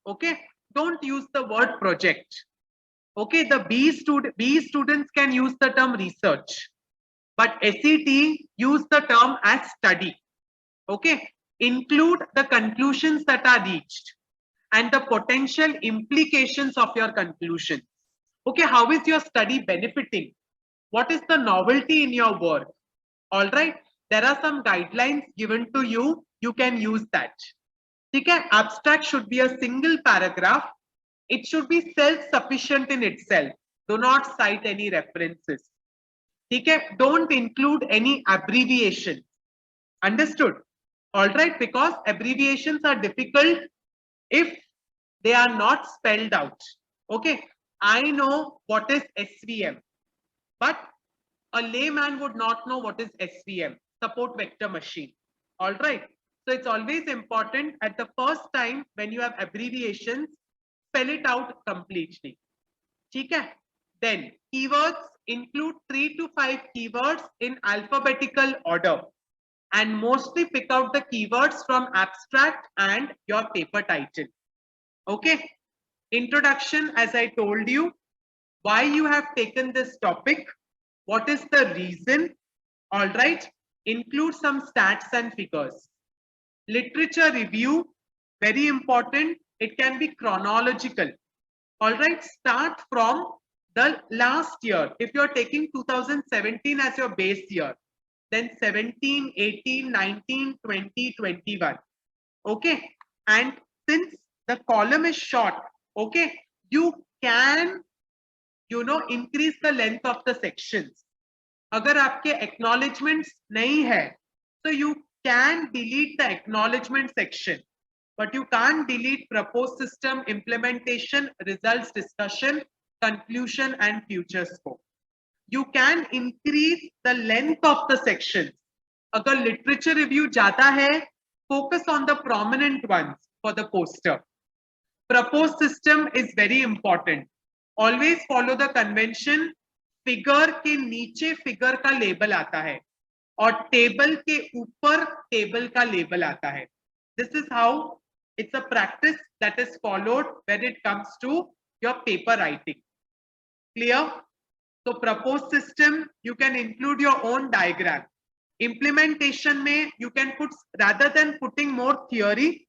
S2: Okay, don't use the word project. Okay, the B students can use the term research, but SET use the term as study. Okay, include the conclusions that are reached and the potential implications of your conclusion. Okay, how is your study benefiting? What is the novelty in your work? All right, there are some guidelines given to you. You can use that. Okay, abstract should be a single paragraph. It should be self-sufficient in itself. Do not cite any references. Okay, don't include any abbreviation. Understood? All right, because abbreviations are difficult if they are not spelled out. Okay, I know what is SVM, but a layman would not know what is SVM, support vector machine. All right, so it's always important at the first time when you have abbreviations, spell it out completely. Okay, then keywords, include 3 to 5 keywords in alphabetical order, and mostly pick out the keywords from abstract and your paper title. Okay, introduction, as I told you, why you have taken this topic, what is the reason. All right, include some stats and figures. Literature review, very important, it can be chronological. All right, start from the last year. If you're taking 2017 as your base year, then 17, 18, 19, 20, 21. Okay, and since the column is short, okay, you can increase the length of the sections. अगर आपके acknowledgements नहीं है, so you can delete the acknowledgement section, but you can't delete proposed system, implementation, results discussion, conclusion and future scope. You can increase the length of the sections. अगर literature review जाता है, focus on the prominent ones for the poster. Proposed system is very important. Always follow the convention. Figure के नीचे figure का label आता है और table के ऊपर टेबल का लेबल आता है. This is how it's a practice that is followed when it comes to your paper writing. Clear? So proposed system, you can include your own diagram. Implementation में you can put, rather than putting more theory,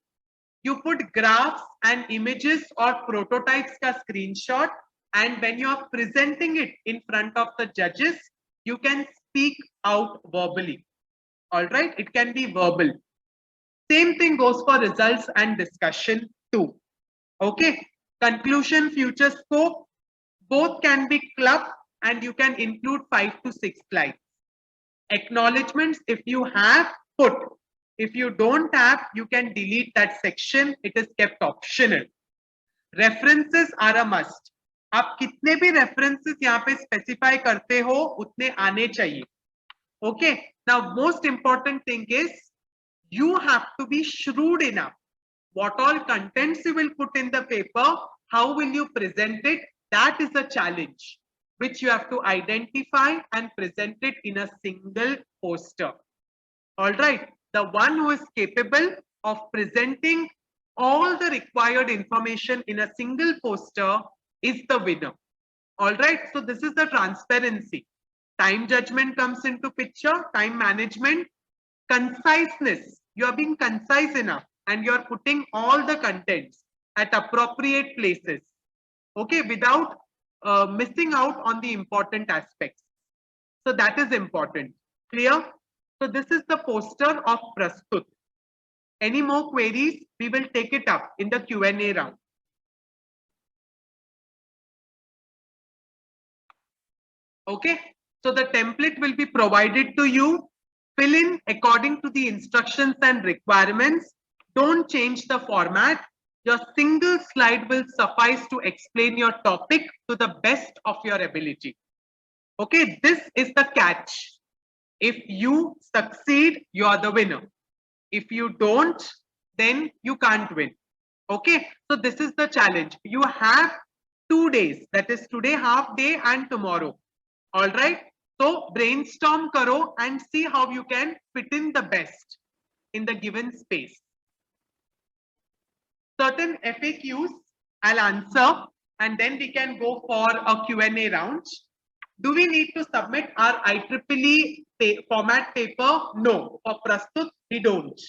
S2: you put graphs and images or prototypes ka screenshot, and when you are presenting it in front of the judges, you can speak out verbally. All right, it can be verbal. Same thing goes for results and discussion too. Okay, conclusion, future scope, both can be clubbed and you can include 5 to 6 slides. Acknowledgements, if you have, put. If you don't have, you can delete that section. It is kept optional. References are a must. आप कितने भी references यहाँ पे specify करते हो उतने आने चाहिए. Okay, now most important thing is you have to be shrewd enough. What all contents you will put in the paper, how will you present it, that is a challenge which you have to identify and present it in a single poster. All right, the one who is capable of presenting all the required information in a single poster is the winner. All right, so this is the transparency. Time judgment comes into picture, time management, conciseness. You are being concise enough and you are putting all the contents at appropriate places. Okay, without missing out on the important aspects. So that is important. Clear? So this is the poster of Prastut. Any more queries? We will take it up in the Q&A round. Okay, so the template will be provided to you. Fill in according to the instructions and requirements. Don't change the format. Your single slide will suffice to explain your topic to the best of your ability. Okay, this is the catch. If you succeed, you are the winner. If you don't, then you can't win. Okay, so this is the challenge. You have 2 days, that is today half day and tomorrow. All right, so brainstorm karo and see how you can fit in the best in the given space. Certain FAQs I'll answer and then we can go for a Q&A round. Do we need to submit our IEEE format paper? No, for Prastut we don't.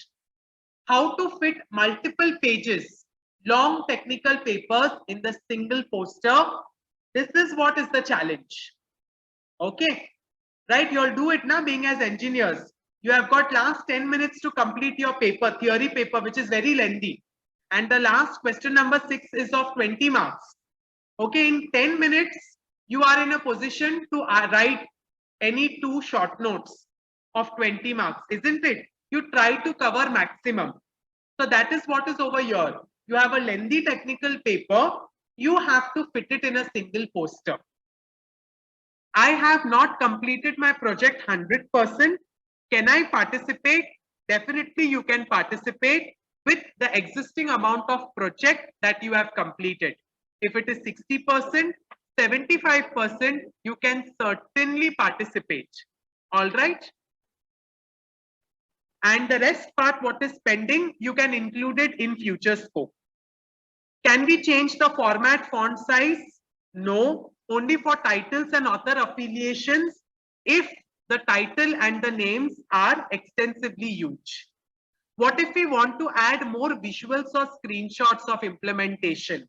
S2: How to fit multiple pages, long technical papers in the single poster? This is what is the challenge. Okay, right? You'll do it now. Being as engineers, you have got last 10 minutes to complete your paper, theory paper, which is very lengthy. And the last question number 6 is of 20 marks. Okay, in 10 minutes, you are in a position to write any 2 short notes of 20 marks, isn't it? You try to cover maximum. So that is what is over here. You have a lengthy technical paper. You have to fit it in a single poster. I have not completed my project 100%. Can I participate? Definitely you can participate with the existing amount of project that you have completed. If it is 60%, 75%, you can certainly participate. All right. And the rest part, what is pending, you can include it in future scope. Can we change the format, font size? No, only for titles and author affiliations if the title and the names are extensively used. What if we want to add more visuals or screenshots of implementation?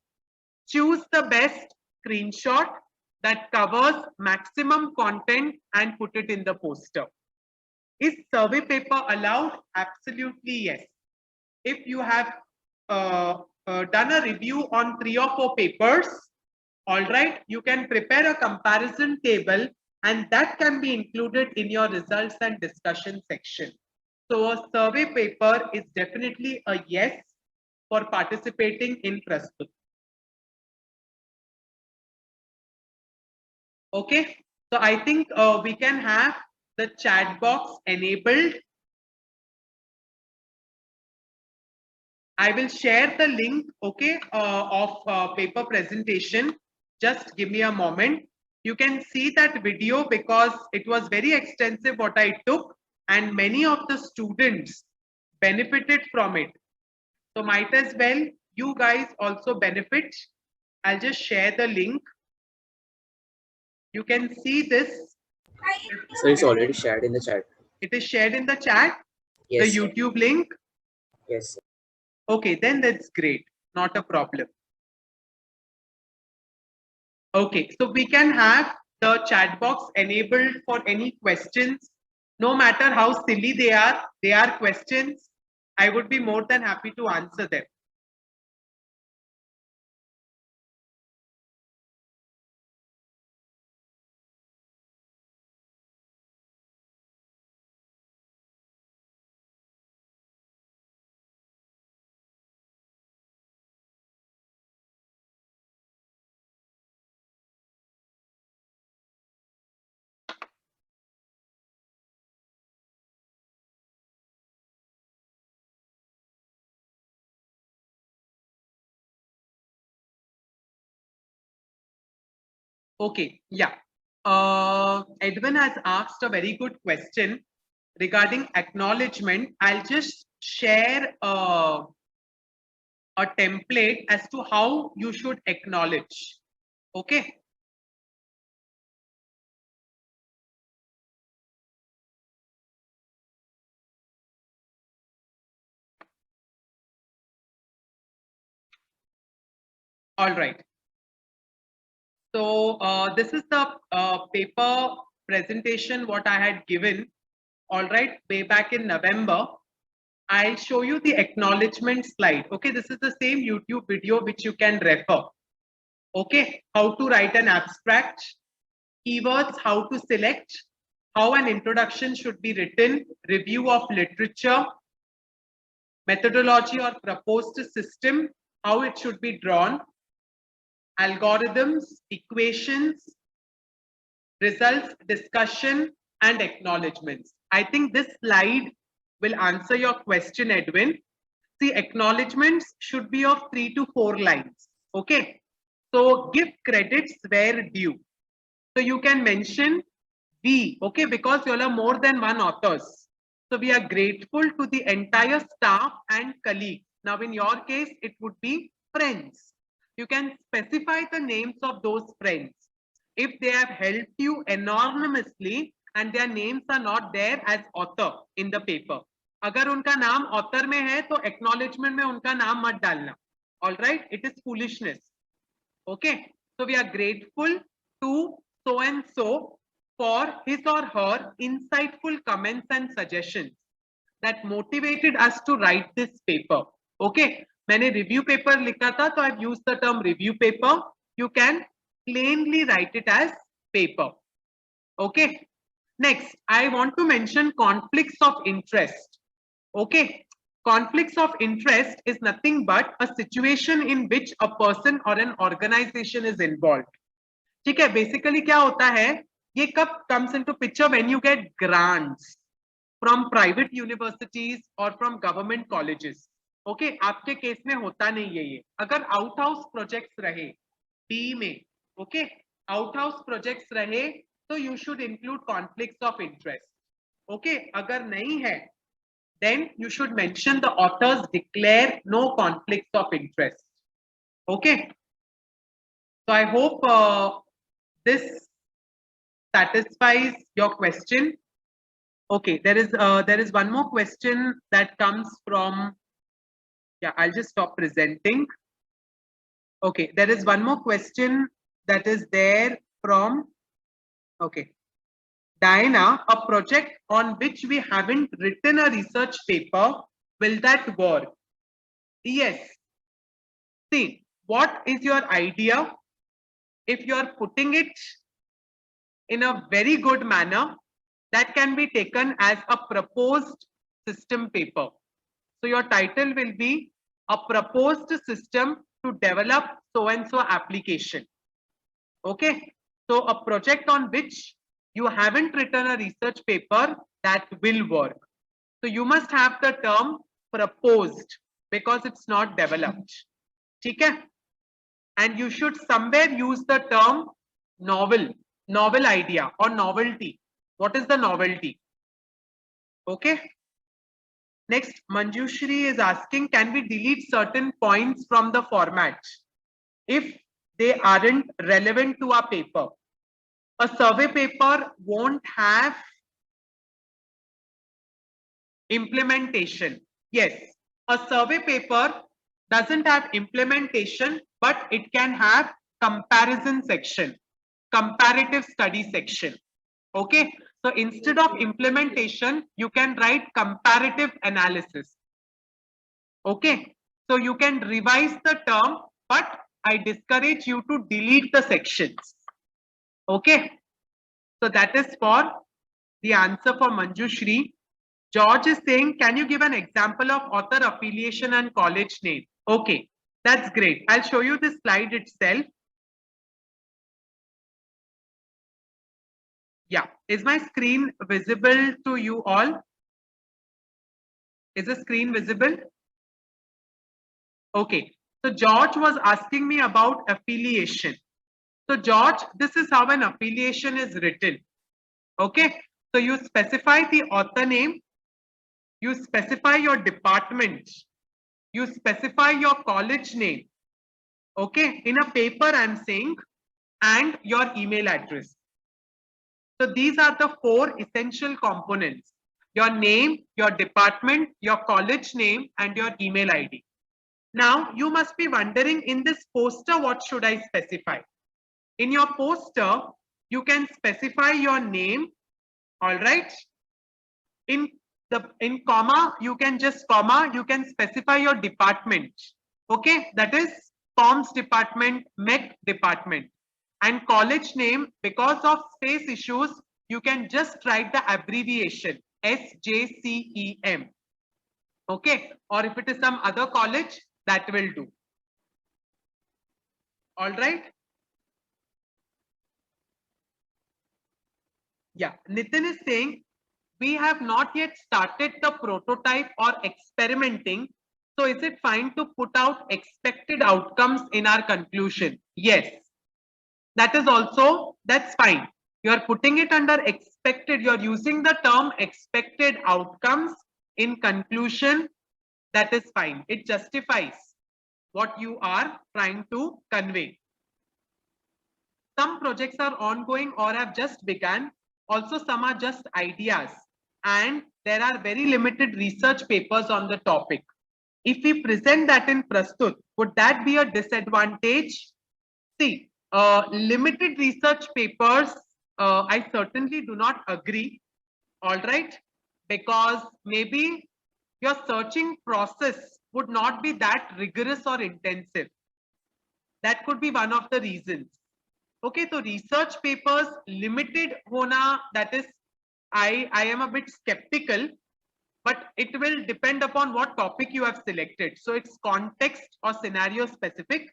S2: Choose the best screenshot that covers maximum content and put it in the poster. Is survey paper allowed? Absolutely yes. If you have done a review on 3 or 4 papers, all right, you can prepare a comparison table and that can be included in your results and discussion section. So a survey paper is definitely a yes for participating in Prastup. Okay, so I think we can have the chat box enabled. I will share the link, okay, of paper presentation. Just give me a moment. You can see that video because it was very extensive what I took and many of the students benefited from it. So might as well you guys also benefit. I'll just share the link. You can see this.
S3: So it's already shared in the chat.
S2: It is shared in the chat,
S3: Yes,
S2: the YouTube link.
S3: Yes.
S2: Okay, then that's great. Not a problem. Okay, so we can have the chat box enabled for any questions. No matter how silly they are questions. I would be more than happy to answer them. Okay, yeah. Edwin has asked a very good question regarding acknowledgement. I'll just share a template as to how you should acknowledge. Okay. All right. So this is the paper presentation what I had given. All right, way back in November. I'll show you the acknowledgement slide. Okay, this is the same YouTube video which you can refer. Okay, how to write an abstract, keywords, how to select, how an introduction should be written, review of literature, methodology or proposed system, how it should be drawn, algorithms, equations, results, discussion, and acknowledgements. I think this slide will answer your question, Edwin. See, acknowledgements should be of 3 to 4 lines. Okay. So give credits where due. So you can mention we, okay, because you all are more than one authors. So we are grateful to the entire staff and colleagues. Now, in your case, it would be friends. You can specify the names of those friends. If they have helped you enormously and their names are not there as author in the paper. अगर उनका नाम author में है तो acknowledgement में उनका नाम मत डालना. All right, it is foolishness. Okay. So we are grateful to so and so for his or her insightful comments and suggestions that motivated us to write this paper. Okay, मैंने review paper लिखा था, so I've used the term review paper. You can plainly write it as paper. Okay. Next, I want to mention conflicts of interest. Okay. Conflicts of interest is nothing but a situation in which a person or an organization is involved. ठीक है, basically क्या होता है, ये कब comes into picture when you get grants from private universities or from government colleges. Okay, आपके case में होता नहीं है ये. अगर आउट हाउस प्रोजेक्ट्स रहे बी में, ओके, आउट हाउस प्रोजेक्ट्स रहे तो you should include conflicts of interest. Okay, अगर नहीं है then you should mention the authors declare no conflicts of interest. Okay, so I hope this satisfies your question. Okay, there is one more question that comes from, yeah, I'll just stop presenting. Okay, there is one more question that is there from, okay, Diana, a project on which we haven't written a research paper, will that work? Yes. See, what is your idea? If you are putting it in a very good manner, that can be taken as a proposed system paper. So your title will be a proposed system to develop so and so application. Okay, so a project on which you haven't written a research paper, that will work. So you must have the term proposed because it's not developed. Okay, and you should somewhere use the term novel idea or novelty. What is the novelty? Okay. Next, Manjushri is asking, can we delete certain points from the format if they aren't relevant to our paper? A survey paper won't have implementation. Yes, a survey paper doesn't have implementation, but it can have comparison section, comparative study section. Okay, so instead of implementation, you can write comparative analysis. Okay, so you can revise the term, but I discourage you to delete the sections. Okay, so that is for the answer for Manjushri. George is saying, can you give an example of author affiliation and college name? Okay, that's great. I'll show you the slide itself. Yeah, is my screen visible to you all? Is the screen visible? Okay, so George was asking me about affiliation. So George, this is how an affiliation is written. Okay, so you specify the author name, you specify your department, you specify your college name. Okay, in a paper I'm saying, and your email address. So these are the four essential components: your name, your department, your college name, and your email ID. Now you must be wondering, in this poster, what should I specify? In your poster, you can specify your name, all right? In comma, you can just comma, you can specify your department. Okay, that is comms department, MEC department. And college name, because of space issues, you can just write the abbreviation SJCEM. Okay, or if it is some other college, that will do. All right. Yeah, Nitin is saying, we have not yet started the prototype or experimenting. So is it fine to put out expected outcomes in our conclusion? Yes, that is also, that's fine. You are putting it under expected. You are using the term expected outcomes in conclusion. That is fine. It justifies what you are trying to convey. Some projects are ongoing or have just begun. Also, some are just ideas, and there are very limited research papers on the topic. If we present that in Prastut, would that be a disadvantage? See, Limited research papers, I certainly do not agree. All right, because maybe your searching process would not be that rigorous or intensive. That could be one of the reasons. Okay, so research papers limited hona, that is, I am a bit skeptical, but it will depend upon what topic you have selected. So it's context or scenario specific.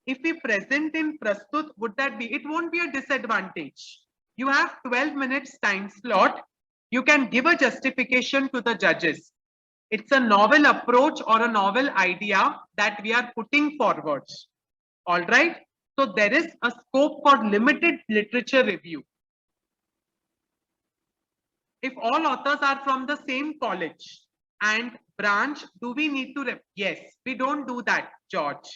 S2: If we present in Prastut, would that be, it won't be a disadvantage. You have 12 minutes time slot. You can give a justification to the judges. It's a novel approach or a novel idea that we are putting forward. All right. So there is a scope for limited literature review. If all authors are from the same college and branch, do we need to? Yes, we don't do that, George.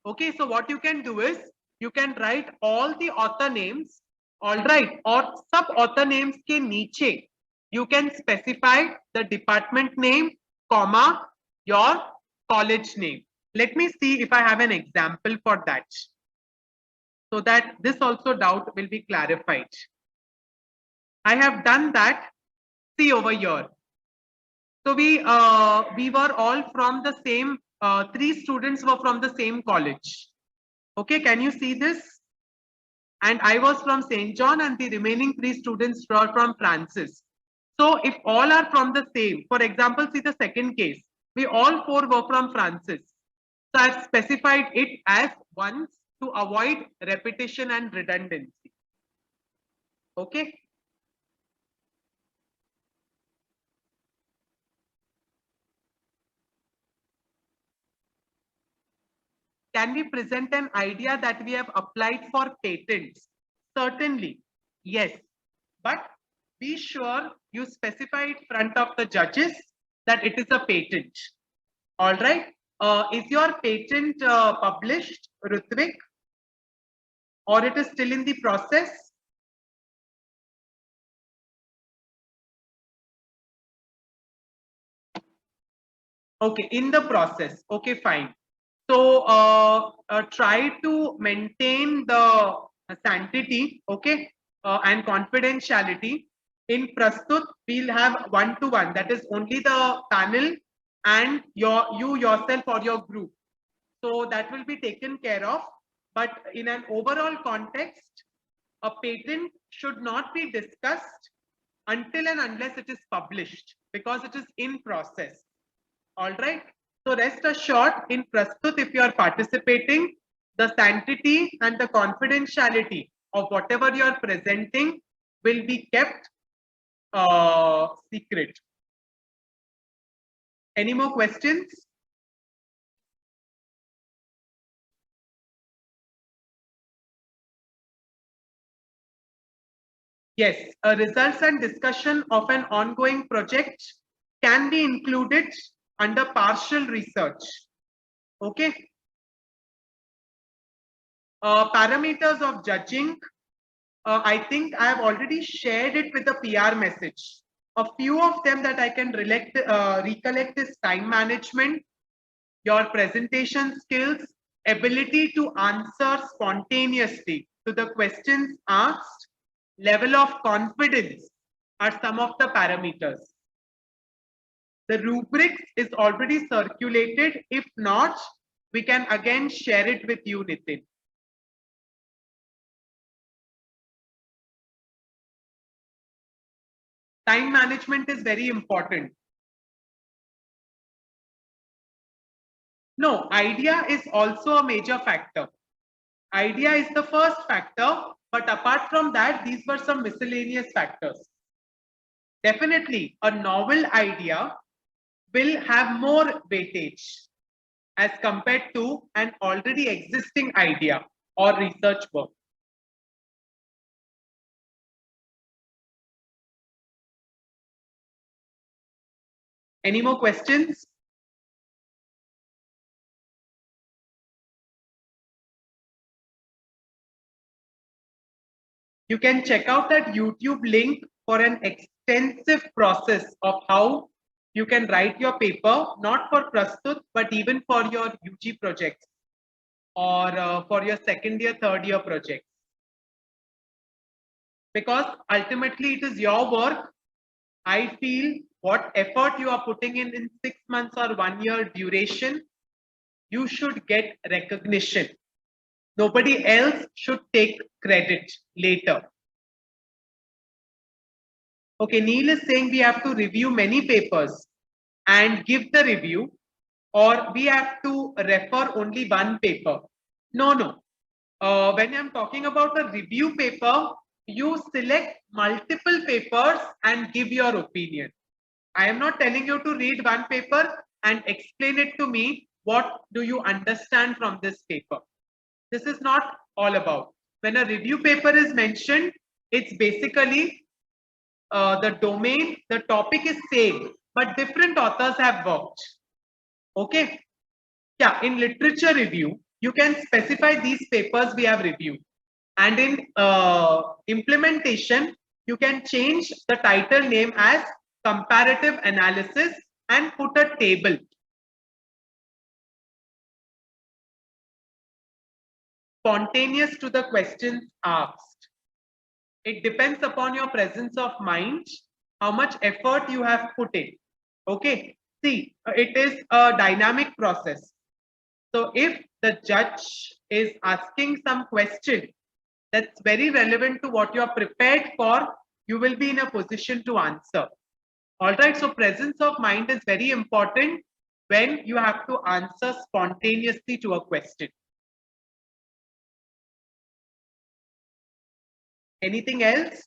S2: Okay, so what you can do is you can write all the author names, all right, or sub author names ke niche. You can specify the department name, comma, your college name. Let me see if I have an example for that, so that this also doubt will be clarified. I have done that. See over here. So we were all from the same, 3 students were from the same college. Okay, can you see this? And I was from St. John and the remaining 3 students were from Francis. So if all are from the same, for example, see the second case, we all 4 were from Francis. So I've specified it as once to avoid repetition and redundancy. Okay. Can we present an idea that we have applied for patents? Certainly, yes. But be sure you specify in front of the judges that it is a patent. All right. Is your patent published, Rutvik? Or it is still in the process? Okay, in the process. Okay, fine. So try to maintain the sanctity, okay, and confidentiality. In Prastut, we'll have one-to-one. That is only the panel and you yourself or your group. So that will be taken care of. But in an overall context, a patent should not be discussed until and unless it is published, because it is in process. All right. So rest assured, in Prastut, if you are participating, the sanctity and the confidentiality of whatever you are presenting will be kept secret. Any more questions? Yes, results and discussion of an ongoing project can be included under partial research. Okay. Parameters of judging. I think I have already shared it with the PR message. A few of them that I can recollect is time management, your presentation skills, ability to answer spontaneously to the questions asked, level of confidence are some of the parameters. The rubrics is already circulated. If not, we can again share it with you, Nitin. Time management is very important. No, idea is also a major factor. Idea is the first factor, but apart from that, these were some miscellaneous factors. Definitely, a novel idea will have more weightage as compared to an already existing idea or research work. Any more questions? You can check out that YouTube link for an extensive process of how you can write your paper, not for Prastut, but even for your UG projects. or for your second year, third year projects. Because ultimately it is your work. I feel what effort you are putting in 6 months or 1 year duration, you should get recognition. Nobody else should take credit later. Okay, Neil is saying we have to review many papers and give the review, or we have to refer only one paper. No. When I'm talking about a review paper, you select multiple papers and give your opinion. I am not telling you to read one paper and explain it to me. What do you understand from this paper? This is not all about. When a review paper is mentioned, it's basically the domain, the topic is same, but different authors have worked. Okay. Yeah, in literature review, you can specify these papers we have reviewed. And in implementation, you can change the title name as comparative analysis and put a table. Spontaneous to the questions asked. It depends upon your presence of mind, how much effort you have put in. Okay, see, it is a dynamic process. So if the judge is asking some question that's very relevant to what you are prepared for, you will be in a position to answer. All right, so presence of mind is very important when you have to answer spontaneously to a question. Anything else?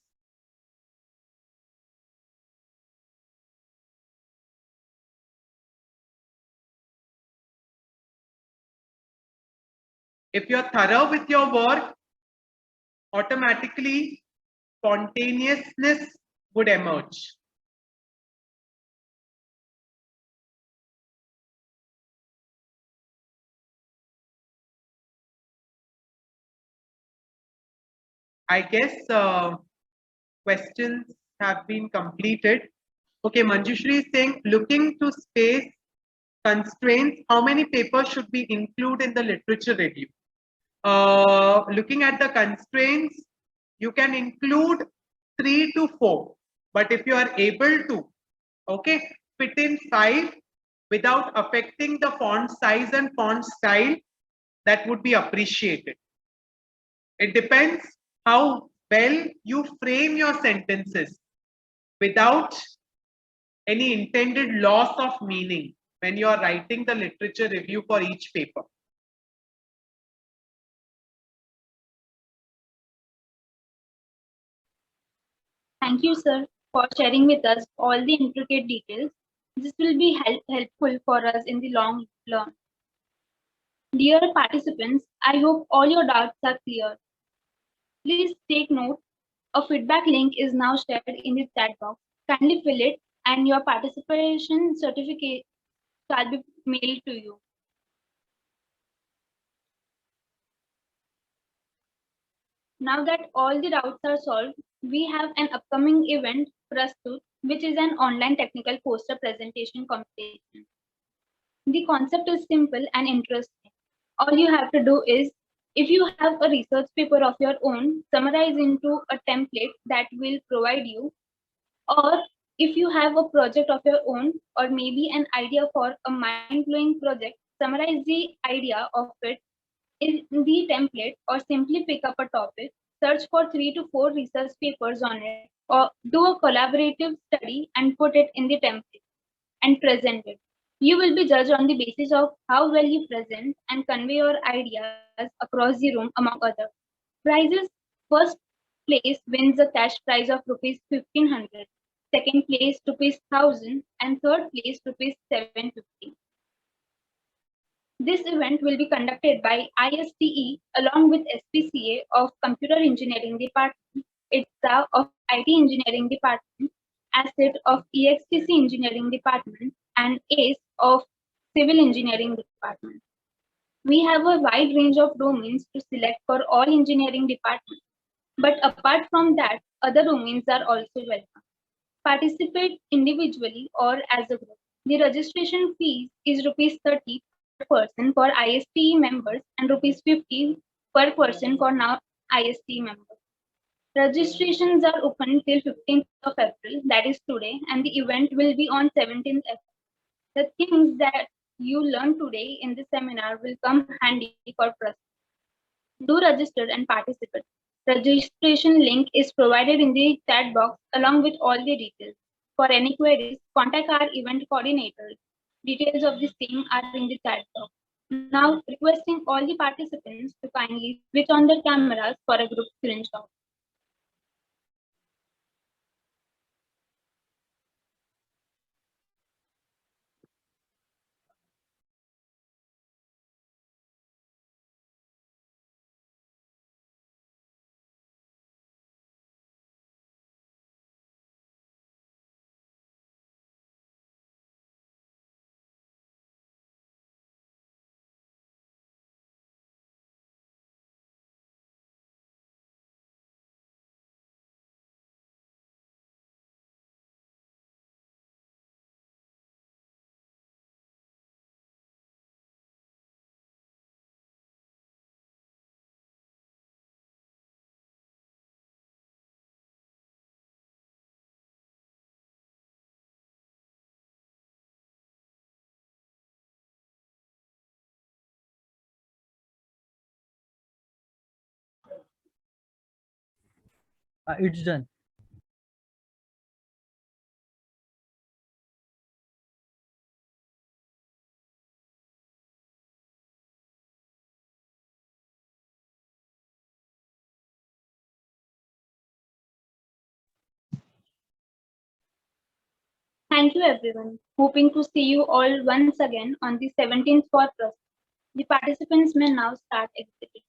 S2: If you're thorough with your work, automatically spontaneousness would emerge. I guess questions have been completed. Okay, Manjushri is saying, looking to space constraints, how many papers should we include in the literature review? Looking at the constraints, you can include 3 to 4. But if you are able to, okay, fit in 5 without affecting the font size and font style, that would be appreciated. It depends how well you frame your sentences without any intended loss of meaning when you are writing the literature review for each paper.
S4: Thank you, sir, for sharing with us all the intricate details. This will be helpful for us in the long run. Dear participants, I hope all your doubts are clear. Please take note, a feedback link is now shared in the chat box. Kindly fill it and your participation certificate shall be mailed to you. Now that all the doubts are solved, we have an upcoming event, Prastut, which is an online technical poster presentation competition. The concept is simple and interesting. All you have to do is, if you have a research paper of your own, summarize into a template that will provide you, or if you have a project of your own, or maybe an idea for a mind-blowing project, summarize the idea of it in the template, or simply pick up a topic, search for 3 to 4 research papers on it, or do a collaborative study and put it in the template and present it. You will be judged on the basis of how well you present and convey your ideas across the room, among others. Prizes: first place wins a cash prize of rupees 1500, second place rupees 1000, and third place rupees 750. This event will be conducted by ISTE along with SPCA of Computer Engineering Department, ITSA of IT Engineering Department, ACIT of EXTC Engineering Department, and ACE of Civil Engineering Department. We have a wide range of domains to select for all engineering departments, but apart from that, other domains are also welcome. Participate individually or as a group. The registration fees is rupees 30 person for ISTE members and rupees 50 per person for non-ISTE members. Registrations are open till 15th of April, that is today, and the event will be on 17th April. The things that you learn today in this seminar will come handy for us. Do register and participate. Registration link is provided in the chat box along with all the details. For any queries, contact our event coordinators. Details of the same are in the chat box. Now, requesting all the participants to kindly switch on their cameras for a group screenshot.
S5: It's done.
S4: Thank you everyone. Hoping to see you all once again on the 17th for trust. The participants may now start exiting.